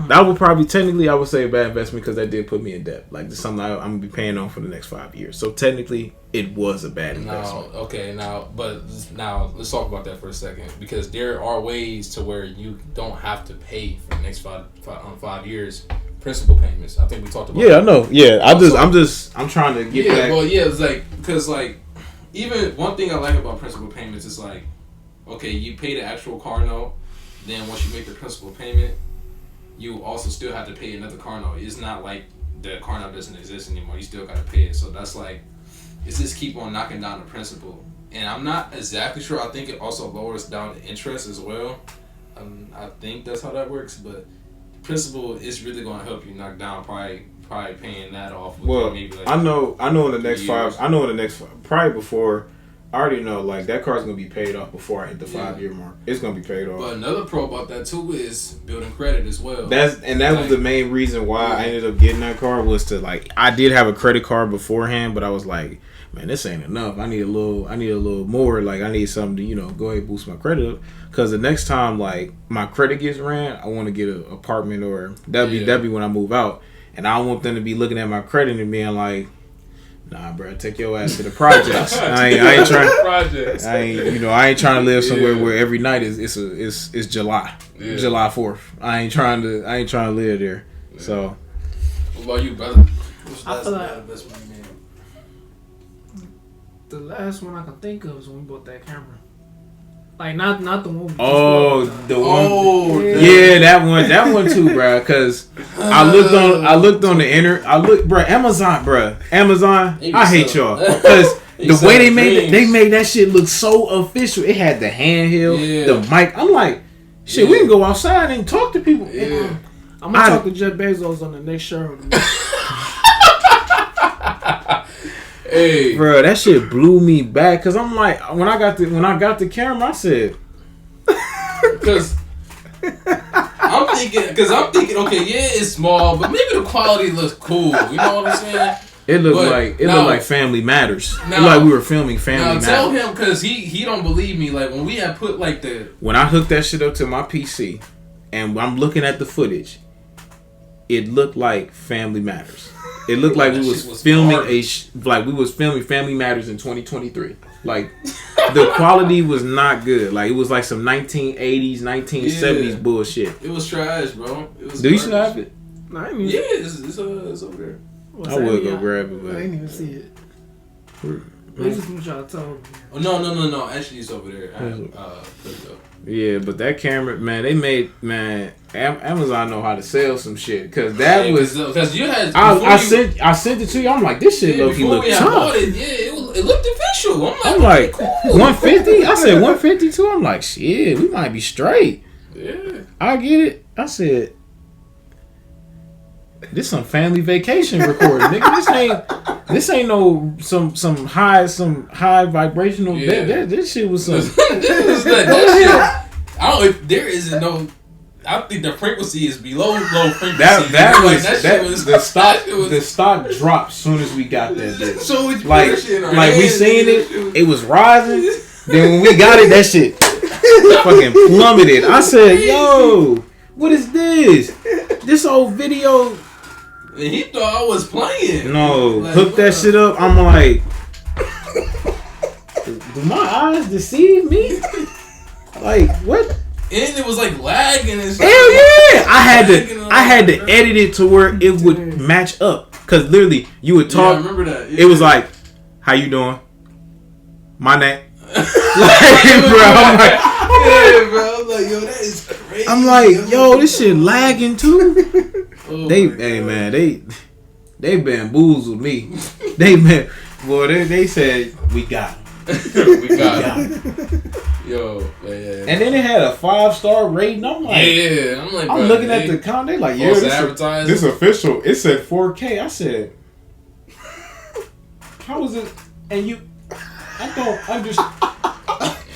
Speaker 4: That would probably, technically, I would say a bad investment because that did put me in debt. Like, this is something I'm going to be paying on for the next 5 years. So, technically, it was a bad investment.
Speaker 2: Now, let's talk about that for a second. Because there are ways to where you don't have to pay for the next 5 years principal payments. I think we talked about that.
Speaker 4: Yeah, I know. Yeah, I'm trying to get back.
Speaker 2: Well, yeah, it's like, because, like, even one thing I like about principal payments is, like, okay, you pay the actual car note. Then once you make the principal payment, you also still have to pay another car note. It's not like the car note doesn't exist anymore. You still got to pay it. So that's like, it's just keep on knocking down the principal. And I'm not exactly sure. I think it also lowers down the interest as well. I think that's how that works. But principal is really going to help you knock down probably paying that off.
Speaker 4: Well,
Speaker 2: maybe like
Speaker 4: I know in the next years. Probably before. I already know, like, that car's going to be paid off before I hit the 5-year mark. It's going to be paid off.
Speaker 2: But another pro about that, too, is building credit as well.
Speaker 4: That was the main reason why I ended up getting that car was to, like, I did have a credit card beforehand, but I was like, man, this ain't enough. I need a little more. Like, I need something to, go ahead and boost my credit up. Because the next time, like, my credit gets ran, I want to get an apartment or that'd be when I move out. And I don't want them to be looking at my credit and being like, nah, bro, take your ass to the projects. I ain't trying. I ain't trying to live somewhere where every night is July, July 4th. I ain't trying to live there. Yeah. So,
Speaker 2: what about you, brother? What's the last investment you made?
Speaker 1: The last one I can think of is when we bought that camera. Like not the one. We that one too, bro. Because I looked on the bro. Amazon. I hate y'all because the way they made that shit look so official. It had the handheld, the mic. I'm like, shit. We can go outside and talk to people.
Speaker 2: Yeah.
Speaker 1: I'm gonna talk to Jeff Bezos on the next show.
Speaker 2: Hey,
Speaker 4: bro, that shit blew me back because I'm like, when I got the camera, I said,
Speaker 2: because I'm thinking, okay, yeah, it's small, but maybe the quality looks cool. You know what I'm saying?
Speaker 4: It looked like Family Matters. It looked like we were filming Family Matters.
Speaker 2: Tell him because he don't believe me. Like when we had put like
Speaker 4: when I hooked that shit up to my PC, and I'm looking at the footage, it looked like Family Matters. It looked like we was filming we was filming Family Matters in 2023. Like the quality was not good. Like it was like some 1980s, 1970s bullshit.
Speaker 2: It was trash, bro. It was.
Speaker 4: Do you still have it?
Speaker 1: No, I didn't even
Speaker 2: it's over there.
Speaker 4: I would go grab it, but
Speaker 1: I didn't even see it. This is what y'all told me.
Speaker 2: Oh, no. Actually, it's over there. Put it up.
Speaker 4: Yeah, but that camera, man, Amazon know how to sell some shit because that was
Speaker 2: because you had.
Speaker 4: I sent it to you. I'm like, this shit look tough.
Speaker 2: It looked official.
Speaker 4: I'm like, cool. 150. I said 152. I'm like, shit, we might be straight.
Speaker 2: Yeah,
Speaker 4: I get it. I said, This some family vacation recording, nigga. This ain't no some high vibrational.
Speaker 2: Yeah.
Speaker 4: This shit was some.
Speaker 2: that shit. I don't. If there isn't no. I think the frequency is below low frequency.
Speaker 4: The stock dropped soon as we got that bitch.
Speaker 2: So we
Speaker 4: we seen it. It was rising. Then when we got it, that shit fucking plummeted. I said, "Yo, what is this? This old video."
Speaker 2: And he thought I was playing.
Speaker 4: No, like, hook that shit up. I'm like, do my eyes deceive me? Like what?
Speaker 2: And it was like lagging and stuff.
Speaker 4: Hell yeah! I had to edit it to where it would match up. Cause literally, you would talk.
Speaker 2: Yeah, I remember that.
Speaker 4: Yeah. It was like, "How you doing? My name." I'm like,
Speaker 2: yo, that is crazy.
Speaker 4: I'm like, yo, this shit lagging too. They bamboozled me. They said we got him.
Speaker 2: we got him. Yo, man.
Speaker 4: And then it had a 5-star rating. I'm like,
Speaker 2: yeah. I'm like,
Speaker 4: I'm looking at the comment. They like, yeah, this official. It said 4K. I said, how is it? And I don't understand.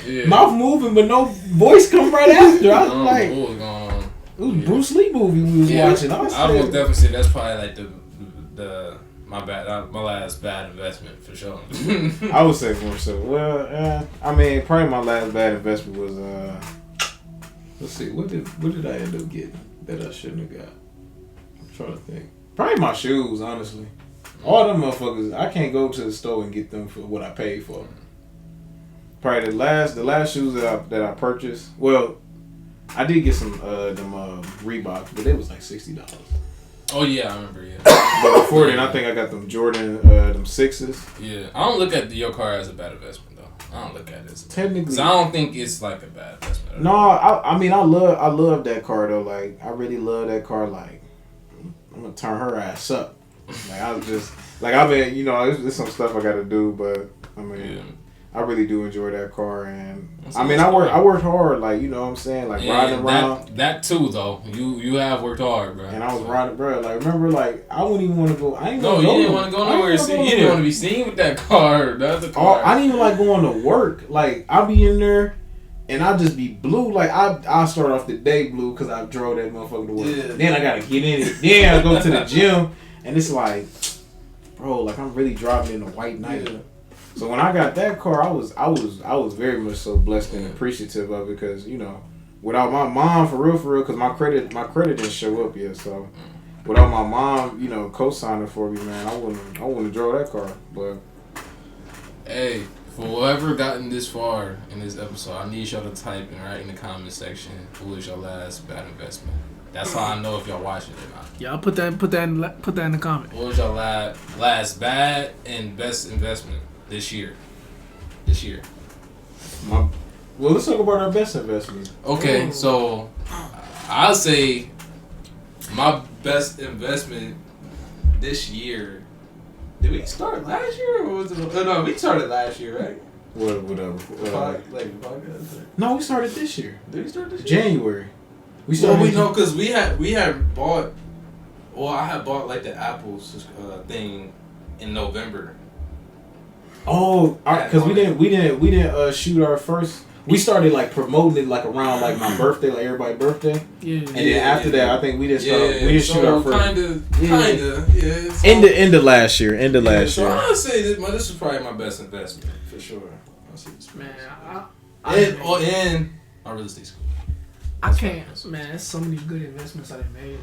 Speaker 4: Yeah. Mouth moving, but no voice come right after. I was like,
Speaker 2: what was going on?
Speaker 4: It was Bruce Lee movie we was watching.
Speaker 2: I would definitely say that's probably like my last bad investment for sure.
Speaker 4: I would say more so. Well, I mean, probably my last bad investment was let's see, what did I end up getting that I shouldn't have got? I'm trying to think. Probably my shoes, honestly. All them motherfuckers, I can't go to the store and get them for what I paid for. Probably the last shoes that I purchased. Well, I did get some them Reeboks, but it was like $60.
Speaker 2: Oh yeah, I remember. Yeah.
Speaker 4: But before then, I think I got them Jordan them 6s.
Speaker 2: Yeah, I don't look at your car as a bad investment though. I don't look at it as
Speaker 4: technically.
Speaker 2: Cause I don't think it's like a bad investment.
Speaker 4: No, I mean I love that car though. Like I really love that car. Like I'm gonna turn her ass up. Like I was just like I've been, there's some stuff I got to do, but I mean. Yeah. I really do enjoy that car, and I worked hard, like you know what I'm saying, like riding around.
Speaker 2: That too, though. You have worked hard, bro.
Speaker 4: And I was riding, bro. Like remember, like I wouldn't even want to go.
Speaker 2: You didn't want to go nowhere. You didn't want to be seen with that car. That's the car.
Speaker 4: I didn't even like going to work. Like I'll be in there, and I'll just be blue. Like I start off the day blue because I drove that motherfucker to work. Yeah. Then I gotta get in it. Then I go to the gym, and it's like, bro, like I'm really driving in a white Knight. Yeah. So when I got that car, I was very much so blessed and appreciative of it because without my mom for real because my credit didn't show up yet. So without my mom co-signing for me, man, I wouldn't have drove that car. But
Speaker 2: hey, for whoever gotten this far in this episode, I need y'all to type and write in the comment section who is your last bad investment. That's how I know if y'all watching it or not.
Speaker 1: Yeah, I'll put that in the comment.
Speaker 2: What was your last bad and best investment? This year.
Speaker 4: Well, let's talk about our best investment.
Speaker 2: Okay, so I'll say my best investment this year. Did we start last year or was it? No, we started last year, right?
Speaker 4: Whatever.
Speaker 2: Podcast.
Speaker 4: No, we started this year.
Speaker 2: Did we start this year?
Speaker 4: January.
Speaker 2: We started. Well, because we had bought. Well, I had bought like the Apple's thing in November.
Speaker 4: Oh, because we didn't shoot our first. We started like promoting it like around like my birthday, like everybody's birthday. Yeah. And then after that, I think we didn't start. We didn't shoot our first. Kinda. Yeah. End of last year.
Speaker 2: So I would say this is probably my best investment for sure.
Speaker 1: Man,
Speaker 2: and my real estate school.
Speaker 1: I can't. Man, there's so many good investments I made.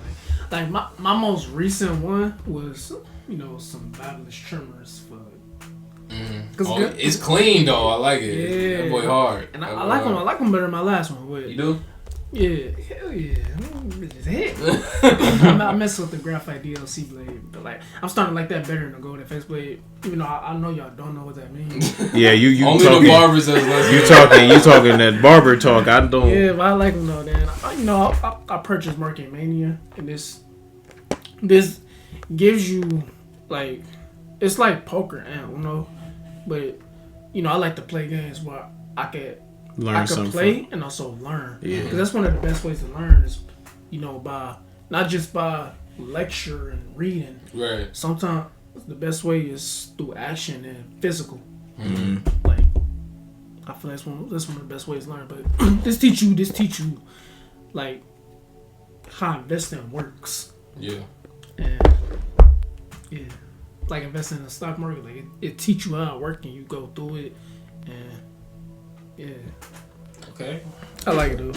Speaker 1: Like my most recent one was some fabulous trimmers for.
Speaker 2: Mm-hmm. It's clean though. I like it. Yeah, that boy hard.
Speaker 1: And I like them. I like them better than my last one. But
Speaker 2: you do?
Speaker 1: Yeah, hell yeah. It's hit. I mess with the graphite DLC blade, but like I'm starting to like that better than the golden face blade. Even though I know y'all don't know what that means.
Speaker 4: Yeah, you
Speaker 2: only
Speaker 4: talking,
Speaker 2: the barbers
Speaker 4: you talking that barber talk. I don't.
Speaker 1: Yeah, but I like them though. Then I purchased Market Mania, and this gives you like it's like poker and Uno. But I like to play games where I could play and also learn. Yeah, because that's one of the best ways to learn is by not just by lecture and reading.
Speaker 2: Right.
Speaker 1: Sometimes the best way is through action and physical.
Speaker 4: Mm-hmm.
Speaker 1: Like, I feel that's one of the best ways to learn. But this teach you, like, how investing works.
Speaker 2: Yeah.
Speaker 1: And yeah, like investing in the stock market, like it teach you how it works and you go through it. And yeah.
Speaker 2: Okay.
Speaker 1: I like it though.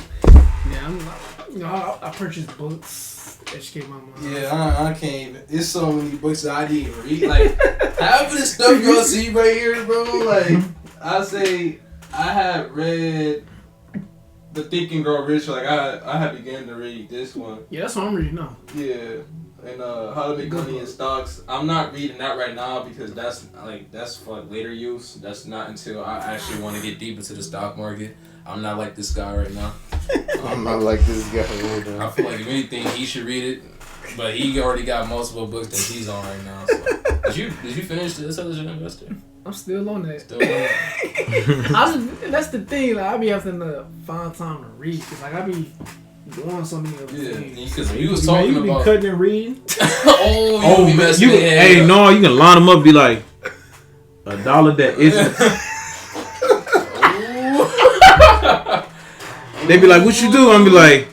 Speaker 1: Yeah, I purchased books, educate my mind.
Speaker 5: Yeah, I can't even. There's so many books that I didn't even read. Like, half of the stuff y'all see right here, bro. Like, I say I had read The Think and Grow Rich. Like, I had begun to read this one.
Speaker 1: Yeah, that's what I'm reading now.
Speaker 5: Yeah. And How to Make Money in Stocks. I'm not reading that right now because that's for later use.
Speaker 2: That's not until I actually want to get deep into the stock market. I'm not like this guy right now.
Speaker 4: I'm not like this guy.
Speaker 2: I feel like if anything, he should read it. But he already got multiple books that he's on right now. So. Did you finish The Intelligent Investor?
Speaker 1: I'm still on that.
Speaker 2: Still on that.
Speaker 1: That's the thing. Like, I be having to find time to read because like I be doing so many other things.
Speaker 2: Because we was talking about
Speaker 4: cutting and reading.
Speaker 2: you be messing with
Speaker 4: hey, no, you can line them up. Be like $1 that isn't. They be like, "What you do?" I'm be like,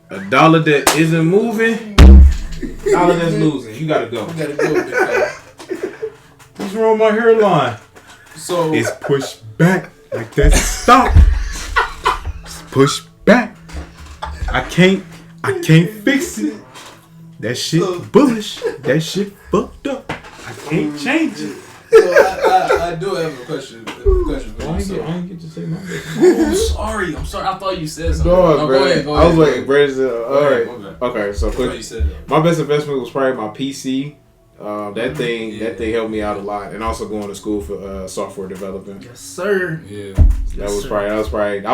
Speaker 4: $1 that isn't moving, $1 that's losing. You gotta go.
Speaker 5: You gotta go.
Speaker 4: What's wrong with my hairline?
Speaker 5: So
Speaker 4: it's pushed back like that. Stop. It's pushed back. I can't fix it. That shit bullish. That shit fucked up. I can't change it.
Speaker 5: So I do have a question. For you.
Speaker 4: I didn't get to say my business.
Speaker 5: Oh, I'm sorry. I thought you said something.
Speaker 4: No,
Speaker 5: Go ahead.
Speaker 4: I was like, Brad, all right. Okay, so
Speaker 5: Quick. You said that.
Speaker 4: my best investment was probably my PC. That thing helped me out a lot, and also going to school for software development.
Speaker 1: Yes, sir.
Speaker 2: Yeah.
Speaker 4: I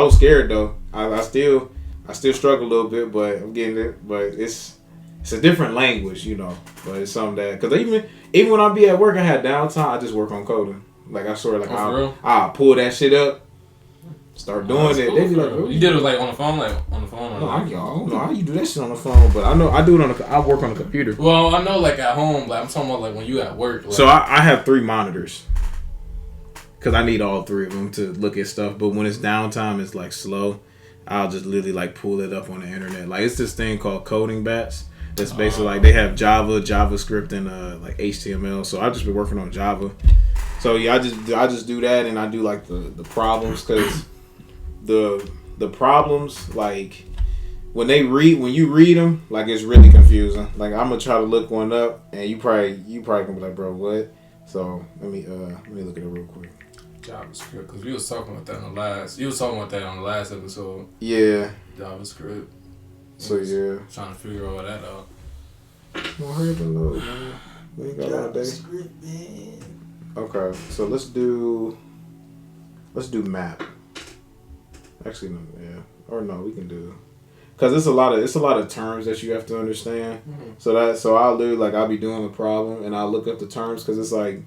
Speaker 4: was scared though. I still struggle a little bit, but I'm getting it. But it's a different language, you know. But it's something that because even when I be at work, I had downtime. I just work on coding. Like I sort of like I'll pull that shit up, start doing it.
Speaker 2: Cool,
Speaker 4: They be like,
Speaker 2: you did it like on the phone,
Speaker 4: No, I don't know how you do that shit on the phone, but I know I do it I work on the computer.
Speaker 2: Well, I know like at home, like I'm talking about like when you at work. Like,
Speaker 4: So I have 3 monitors because I need all 3 of them to look at stuff. But when it's downtime, it's like slow. I'll just literally like pull it up on the internet. Like it's this thing called Coding Bats. That's basically like they have Java, JavaScript, and like HTML. So I just been working on Java. So yeah, I just do that, and I do like the problems because the problems like when you read them, like it's really confusing. Like I'm gonna try to look one up, and you probably gonna be like, bro, what? So let me look at it real quick.
Speaker 2: JavaScript, because we was talking about that on the last episode.
Speaker 4: Yeah.
Speaker 2: JavaScript.
Speaker 4: So yeah.
Speaker 2: Trying to figure all that out.
Speaker 4: Well, hurry up and load, man. We ain't got all day.
Speaker 5: JavaScript, man.
Speaker 4: Okay, so let's do map. Actually, no, yeah, or no, we can do because it's a lot of terms that you have to understand. Mm-hmm. So I'll be doing the problem and I'll look up the terms because it's like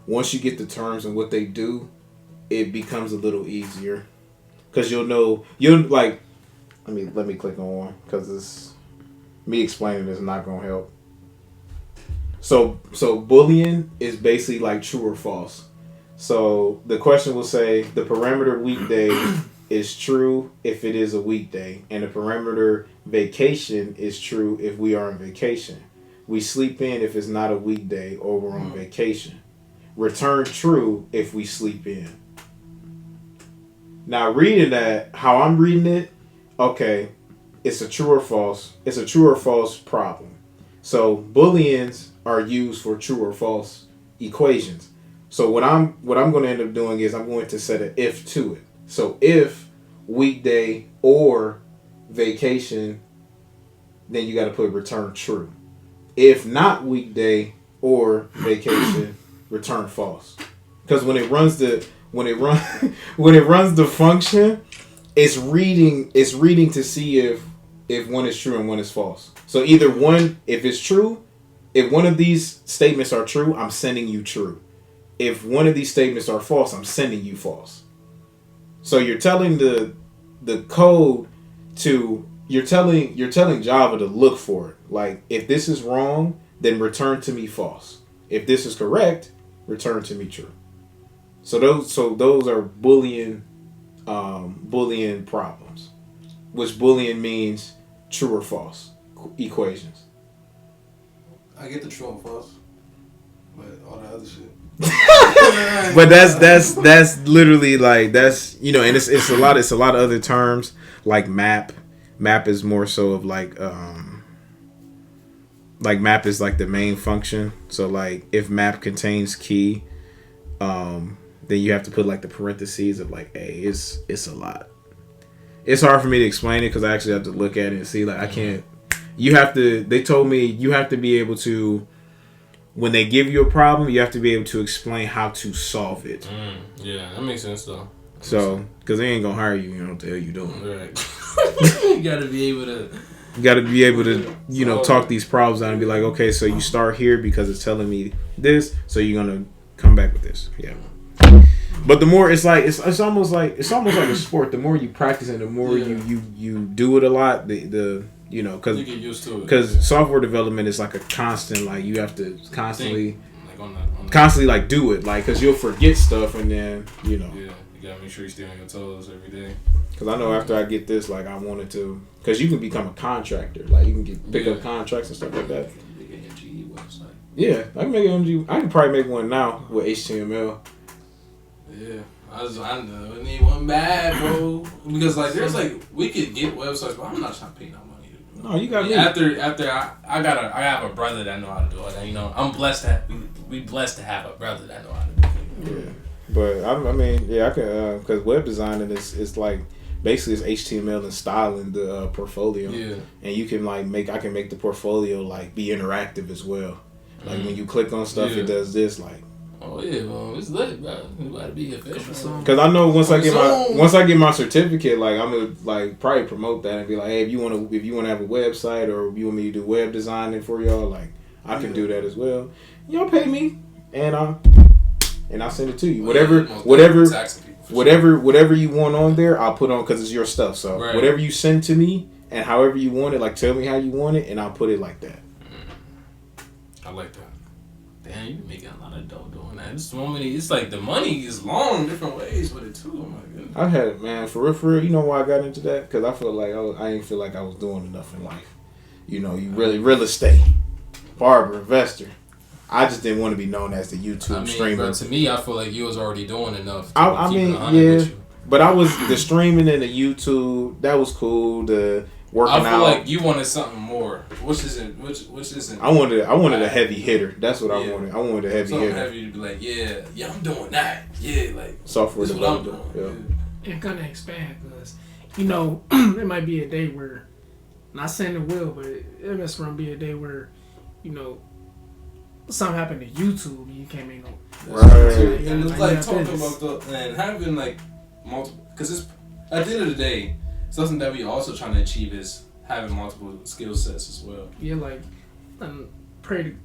Speaker 4: once you get the terms and what they do, it becomes a little easier because you'll like. Let me click on one because it's me explaining this is not gonna help. So Boolean is basically like true or false. So the question will say the parameter weekday is true if it is a weekday, and the parameter vacation is true if we are on vacation. We sleep in if it's not a weekday or we're on vacation. Return true if we sleep in. Now reading that, how I'm reading it, okay, it's a true or false. It's a true or false problem. So Booleans are used for true or false equations. So what I'm going to end up doing is I'm going to set an if to it. So if weekday or vacation, then you got to put return true. If not weekday or vacation, return false. Because when it runs the function, it's reading to see if one is true and one is false. So either one, if it's true, if one of these statements are true, I'm sending you true. If one of these statements are false, I'm sending you false. So you're telling the code to you're telling Java to look for it. Like, if this is wrong, then return to me false. If this is correct, return to me true. So those are Boolean problems, which Boolean means true or false equations.
Speaker 5: I get the true and false, but all the other shit.
Speaker 4: But that's literally like, that's, you know, and it's a lot of other terms like map. Map is more so of like map is like the main function. So like if map contains key, then you have to put like the parentheses of like it's a lot. It's hard for me to explain it because I actually have to look at it and see, like, I can't. They told me you have to be able to, when they give you a problem, you have to be able to explain how to solve it.
Speaker 2: Yeah, that makes sense though.
Speaker 4: So, because they ain't gonna hire you, you know what the hell you doing.
Speaker 2: Right. You gotta be able to.
Speaker 4: You know, talk these problems out and be like, okay, so you start here because it's telling me this, so you're gonna come back with this. Yeah. But the more it's almost like a sport. The more you practice and the more you do it a lot, the you know, because
Speaker 2: you get used to it.
Speaker 4: Because software development is like a constant, like you have to constantly like do it, like, because you'll forget stuff and then you know.
Speaker 2: Yeah, you gotta make sure you stay on your toes every day.
Speaker 4: Because I know after I get this, like, I wanted to, because you can become a contractor, like you can pick up contracts and stuff like that.
Speaker 2: Make an MGE website.
Speaker 4: Yeah, I can make an MG. I can probably make one now with HTML.
Speaker 2: Yeah, I need one bad, bro. Because like there's like we could get websites, but I'm not trying to pay no money to do it.
Speaker 4: No, you got me.
Speaker 2: After I have a brother that know how to do it. And, you know, I'm blessed to we blessed to have a brother that know how to do it.
Speaker 4: Yeah, but I mean, yeah, I can, because web designing is like basically it's HTML and styling the portfolio.
Speaker 2: Yeah,
Speaker 4: and you can like I can make the portfolio like be interactive as well. Like when you click on stuff, it does this like.
Speaker 2: Oh yeah, well, it's lit, bro. You gotta be official.
Speaker 4: Because I know once I get my certificate, like I'm gonna like probably promote that and be like, hey, if you wanna have a website or if you want me to do web designing for y'all, like I can do that as well. Y'all pay me and I'll send it to you. Whatever you want on there, I'll put on because it's your stuff. So whatever you send to me and however you want it, like tell me how you want it and I'll put it like that.
Speaker 2: I like that. Damn, you making a lot of dough doing that. It's like the money is long different ways with it too. Oh my goodness.
Speaker 4: I had it, man, for real. You know why I got into that? Because I feel like I didn't feel like I was doing enough in life. You know, you really real estate, barber, investor. I just didn't want to be known as the YouTube streamer.
Speaker 2: But to me, I feel like you was already doing enough.
Speaker 4: I mean, yeah, but I was the streaming and the YouTube. That was cool. The working out. I feel
Speaker 2: like you wanted something more. Which isn't.
Speaker 4: I wanted a heavy hitter. That's what I wanted. I wanted a heavy
Speaker 2: something
Speaker 4: hitter.
Speaker 2: Heavy to be like, yeah, I'm doing that. Yeah, like
Speaker 4: software
Speaker 2: that's what I'm doing.
Speaker 4: Yeah.
Speaker 1: It gonna expand because, you know, it might be a day where, not saying it will, but it must be a day where, you know, something happened to YouTube and you can't make no.
Speaker 4: Right.
Speaker 2: And it's like talking about and having like multiple, because it's at the end of the day, something that we also trying to achieve is having multiple skill sets as well.
Speaker 1: Yeah, like, pray.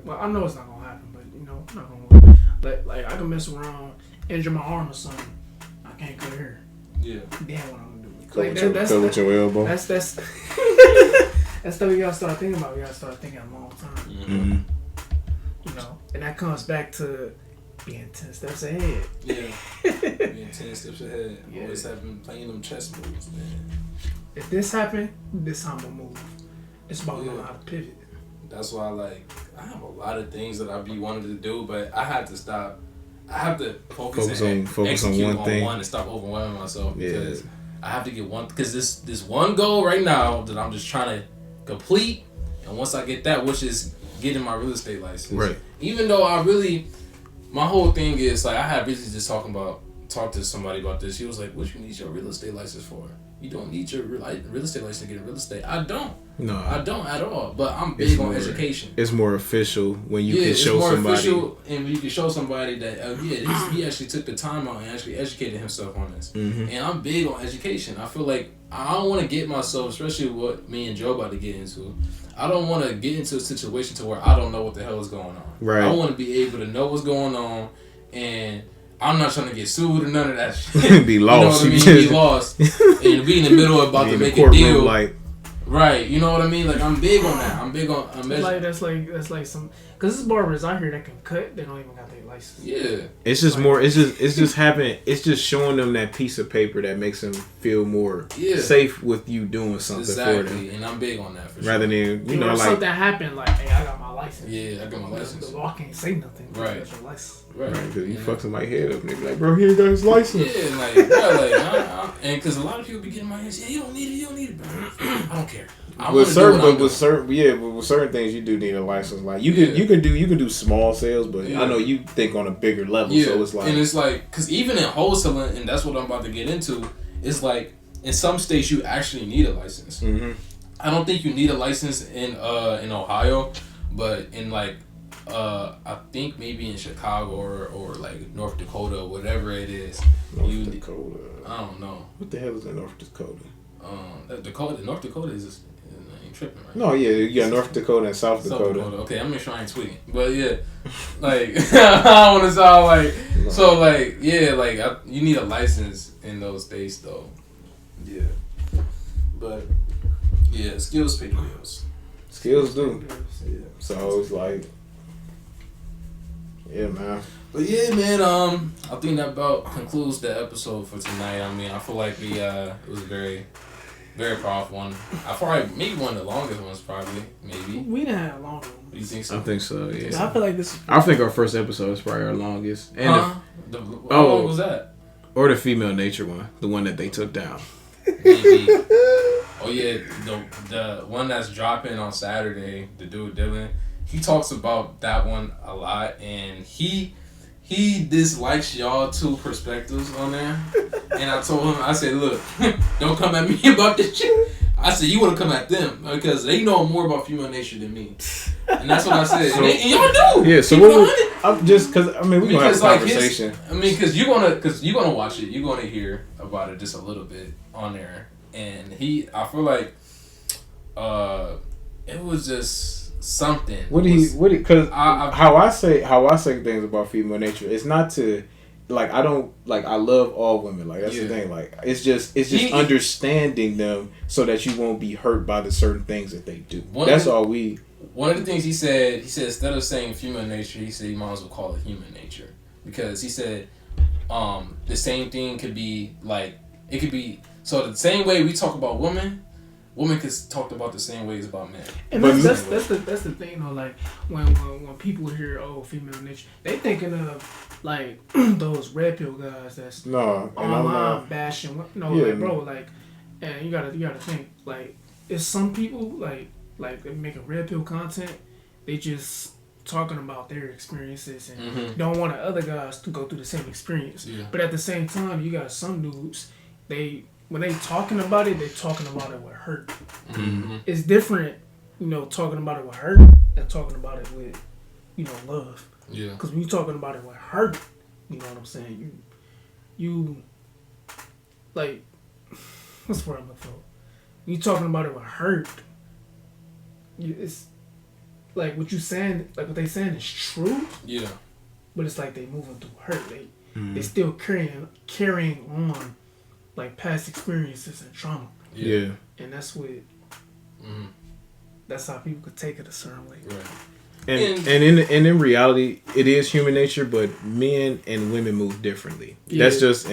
Speaker 1: Well, I know it's not gonna happen, but you know, not gonna work. But like, I can mess around, injure my arm or something. I can't cut hair.
Speaker 2: Yeah.
Speaker 1: Damn, what I'm gonna do?
Speaker 4: Like that's with your elbow.
Speaker 1: That's that's stuff you gotta start thinking about. You gotta start thinking a long time.
Speaker 4: Mm-hmm.
Speaker 1: You know, and that comes back to being 10 steps ahead.
Speaker 2: Yeah. Being 10 steps ahead.
Speaker 1: Yeah.
Speaker 2: Always playing them chess moves, man.
Speaker 1: If this happened, this time I'm gonna move. It's about knowing how to pivot.
Speaker 2: That's why, like, I have a lot of things that I be wanting to do, but I have to stop. I have to focus on one thing and stop overwhelming myself because I have to get one. Because this one goal right now that I'm just trying to complete, and once I get that, which is getting my real estate license.
Speaker 4: Right.
Speaker 2: Even though my whole thing is like I had recently just talked to somebody about this. He was like, "What you need your real estate license for? You don't need your real estate license to get a real estate." I don't. No, I don't at all. But I'm big on education.
Speaker 4: It's more official when you can show somebody. It's more official,
Speaker 2: and you can show somebody that he actually took the time out and actually educated himself on this.
Speaker 4: Mm-hmm.
Speaker 2: And I'm big on education. I feel like I don't want to get myself, especially what me and Joe about to get into. I don't want to get into a situation to where I don't know what the hell is going on.
Speaker 4: Right.
Speaker 2: I want to be able to know what's going on, and I'm not trying to get sued or none of that shit.
Speaker 4: Be lost.
Speaker 2: You know what I mean? Be lost and be in the middle about to make a deal.
Speaker 4: Like,
Speaker 2: Right, you know what I mean? Like I'm big on that. I'm big on.
Speaker 1: That's like some because there's barbers out here that can cut. They don't even got their license.
Speaker 2: Yeah,
Speaker 4: it's just more. It's just having. It's just showing them that piece of paper that makes them feel more safe with you doing something for them.
Speaker 2: And I'm big on that for sure.
Speaker 4: Rather than you know like
Speaker 1: something happened like, hey, I got my license.
Speaker 2: Yeah, I got my license.
Speaker 1: The law can't say nothing.
Speaker 2: Right.
Speaker 1: That's your license.
Speaker 2: Right,
Speaker 4: because you fuck somebody's head up and they be like, bro, he ain't got his license.
Speaker 2: Yeah, like, bro, and because a lot of people be getting my hands, yeah, you don't need it, bro. I don't care. With
Speaker 4: certain things you do need a license. Like you can do small sales, but I know you think on a bigger level.
Speaker 2: Yeah.
Speaker 4: So it's like
Speaker 2: because even in wholesaling, and that's what I'm about to get into, it's like in some states you actually need a license.
Speaker 4: Mm-hmm.
Speaker 2: I don't think you need a license in Ohio, but in like I think maybe in Chicago or like North Dakota or whatever it is.
Speaker 4: North Dakota.
Speaker 2: I don't know.
Speaker 4: What the hell is in North Dakota?
Speaker 2: North Dakota is ain't tripping, right?
Speaker 4: No, yeah, you got North Dakota and South Dakota.
Speaker 2: Okay, I'm sure I ain't tweeting, but yeah, like I don't want to sound like so like yeah, like you need a license in those states though. Yeah, but yeah, skills pay the bills.
Speaker 4: Skills do. Yeah. So it's like, yeah, man.
Speaker 2: But yeah, man. I think that about concludes the episode for tonight. I mean, I feel like it was a very, very powerful one. I probably maybe one of the longest ones. Probably maybe.
Speaker 1: We didn't have a long one.
Speaker 2: Do you think so?
Speaker 4: I think so. Yeah.
Speaker 1: I feel like this.
Speaker 4: I think our first episode is probably our longest. And
Speaker 2: how long was that?
Speaker 4: Or the female nature one, the one that they took down.
Speaker 2: Maybe. Oh yeah, the one that's dropping on Saturday, the dude Dylan, he talks about that one a lot, and he dislikes y'all two perspectives on there. And I told him, I said, look, don't come at me about this shit. I said, you want to come at them because they know more about female nature than me. And that's what I said. And y'all do.
Speaker 4: Yeah. So I'm just because we gonna have a conversation.
Speaker 2: Because you're gonna watch it. You're gonna hear about it just a little bit on there. And I feel like, it was just something.
Speaker 4: Because how I say things about female nature, it's not to, like, I love all women. Like, that's the thing. Like, it's just understanding them so that you won't be hurt by the certain things that they do. One
Speaker 2: of the things he said instead of saying female nature, he said you might as well call it human nature. Because he said, the same thing could be, like, it could be, so the same way we talk about women could talk about the same ways about men.
Speaker 1: And that's the thing though. Like when people hear female nature, they thinking of like those red pill guys that's online bashing. Like bro, like, and you gotta think like it's some people like they making red pill content. They just talking about their experiences and don't want the other guys to go through the same experience. Yeah. But at the same time, you got some dudes when they talking about it, they talking about it with hurt. Mm-hmm. It's different, talking about it with hurt than talking about it with, love. Yeah. Because when you talking about it with hurt, you know what I'm saying? You like, what's the word I'm looking for? You talking about it with hurt. It's like what you saying, like what they saying is true. Yeah. But it's like they moving through hurt. They still carrying on. Like past experiences and trauma. Yeah. And that's what. That's how people could take it a certain way. Right.
Speaker 4: And in reality, it is human nature, but men and women move differently. Yeah. That's just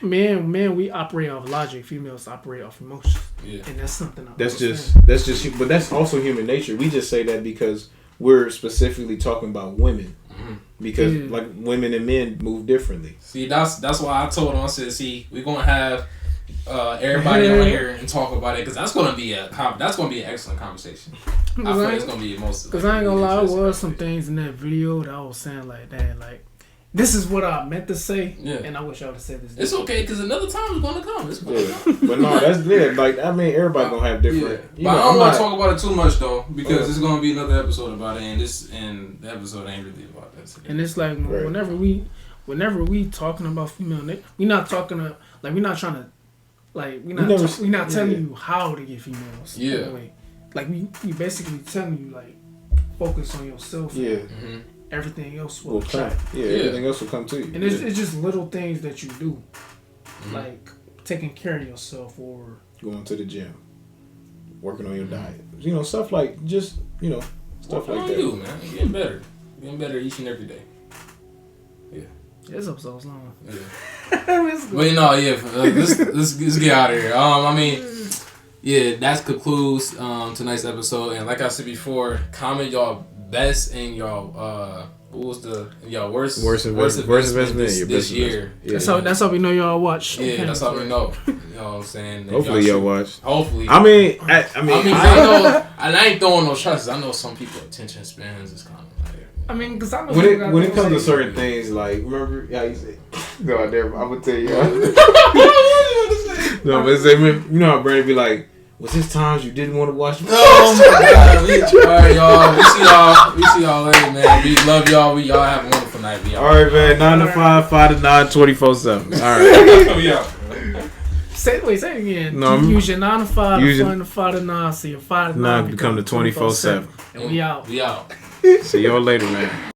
Speaker 1: men we operate off logic. Females operate off emotions. Yeah. And that's something.
Speaker 4: But that's also human nature. We just say that because we're specifically talking about women. Because like women and men move differently.
Speaker 2: See, that's why I told him. I said, "See, we're gonna have everybody on here and talk about it because that's gonna be an excellent conversation. I feel like it's gonna be most.
Speaker 1: Because I ain't gonna lie, there was some things in that video that I was saying like, "Damn, like this is what I meant to say." Yeah. And I wish I would have said this.
Speaker 2: It's okay because another time is gonna come. It's gonna come.
Speaker 4: But no, that's it. Like everybody gonna have different.
Speaker 2: Yeah. But I don't want to talk about it too much though because it's gonna be another episode about it, and the episode ain't really about that.
Speaker 1: And it's like whenever we talking about female nature, we not talking to like we're not trying to like we not telling you how to get females. Yeah. Like we basically telling you like focus on yourself. Yeah. Mm-hmm. Everything else will come.
Speaker 4: Yeah. Everything else will come to you.
Speaker 1: And it's just little things that you do, like taking care of yourself or
Speaker 4: going to the gym. working on your diet. You know, stuff like just stuff like that.
Speaker 2: You, man, getting better each and every day. Yeah.
Speaker 1: This episode's long.
Speaker 2: Yeah. But no, yeah. Let's get out of here. I mean, yeah, that concludes tonight's episode. And like I said before, comment y'all best and y'all what was y'all worst investment this year.
Speaker 1: Yeah. That's how we know y'all watch.
Speaker 2: Yeah, that's how we know. You know what I'm saying?
Speaker 4: Hopefully y'all watch.
Speaker 2: Hopefully.
Speaker 4: I mean, I
Speaker 2: know, and I ain't throwing no shots. I know some people attention spans is kind of like.
Speaker 1: I mean, because I know
Speaker 4: when it comes to certain things, like remember, yeah, you say, go out there. I'm gonna tell you. No, but say, you know how Brandon be like, was this times you didn't want to watch?
Speaker 2: Oh my God! Alright, y'all. We see y'all later, man. We love y'all. Y'all have a wonderful night.
Speaker 4: Alright, man. 9 to 5, 5 to 9, 24/7. Alright.
Speaker 2: We out.
Speaker 1: Say it again.
Speaker 4: No,
Speaker 1: use your 9 to 5 to 5 to 9, so your 5 to 9
Speaker 4: become the 24/7.
Speaker 1: And we out.
Speaker 2: We out.
Speaker 4: See y'all later, man.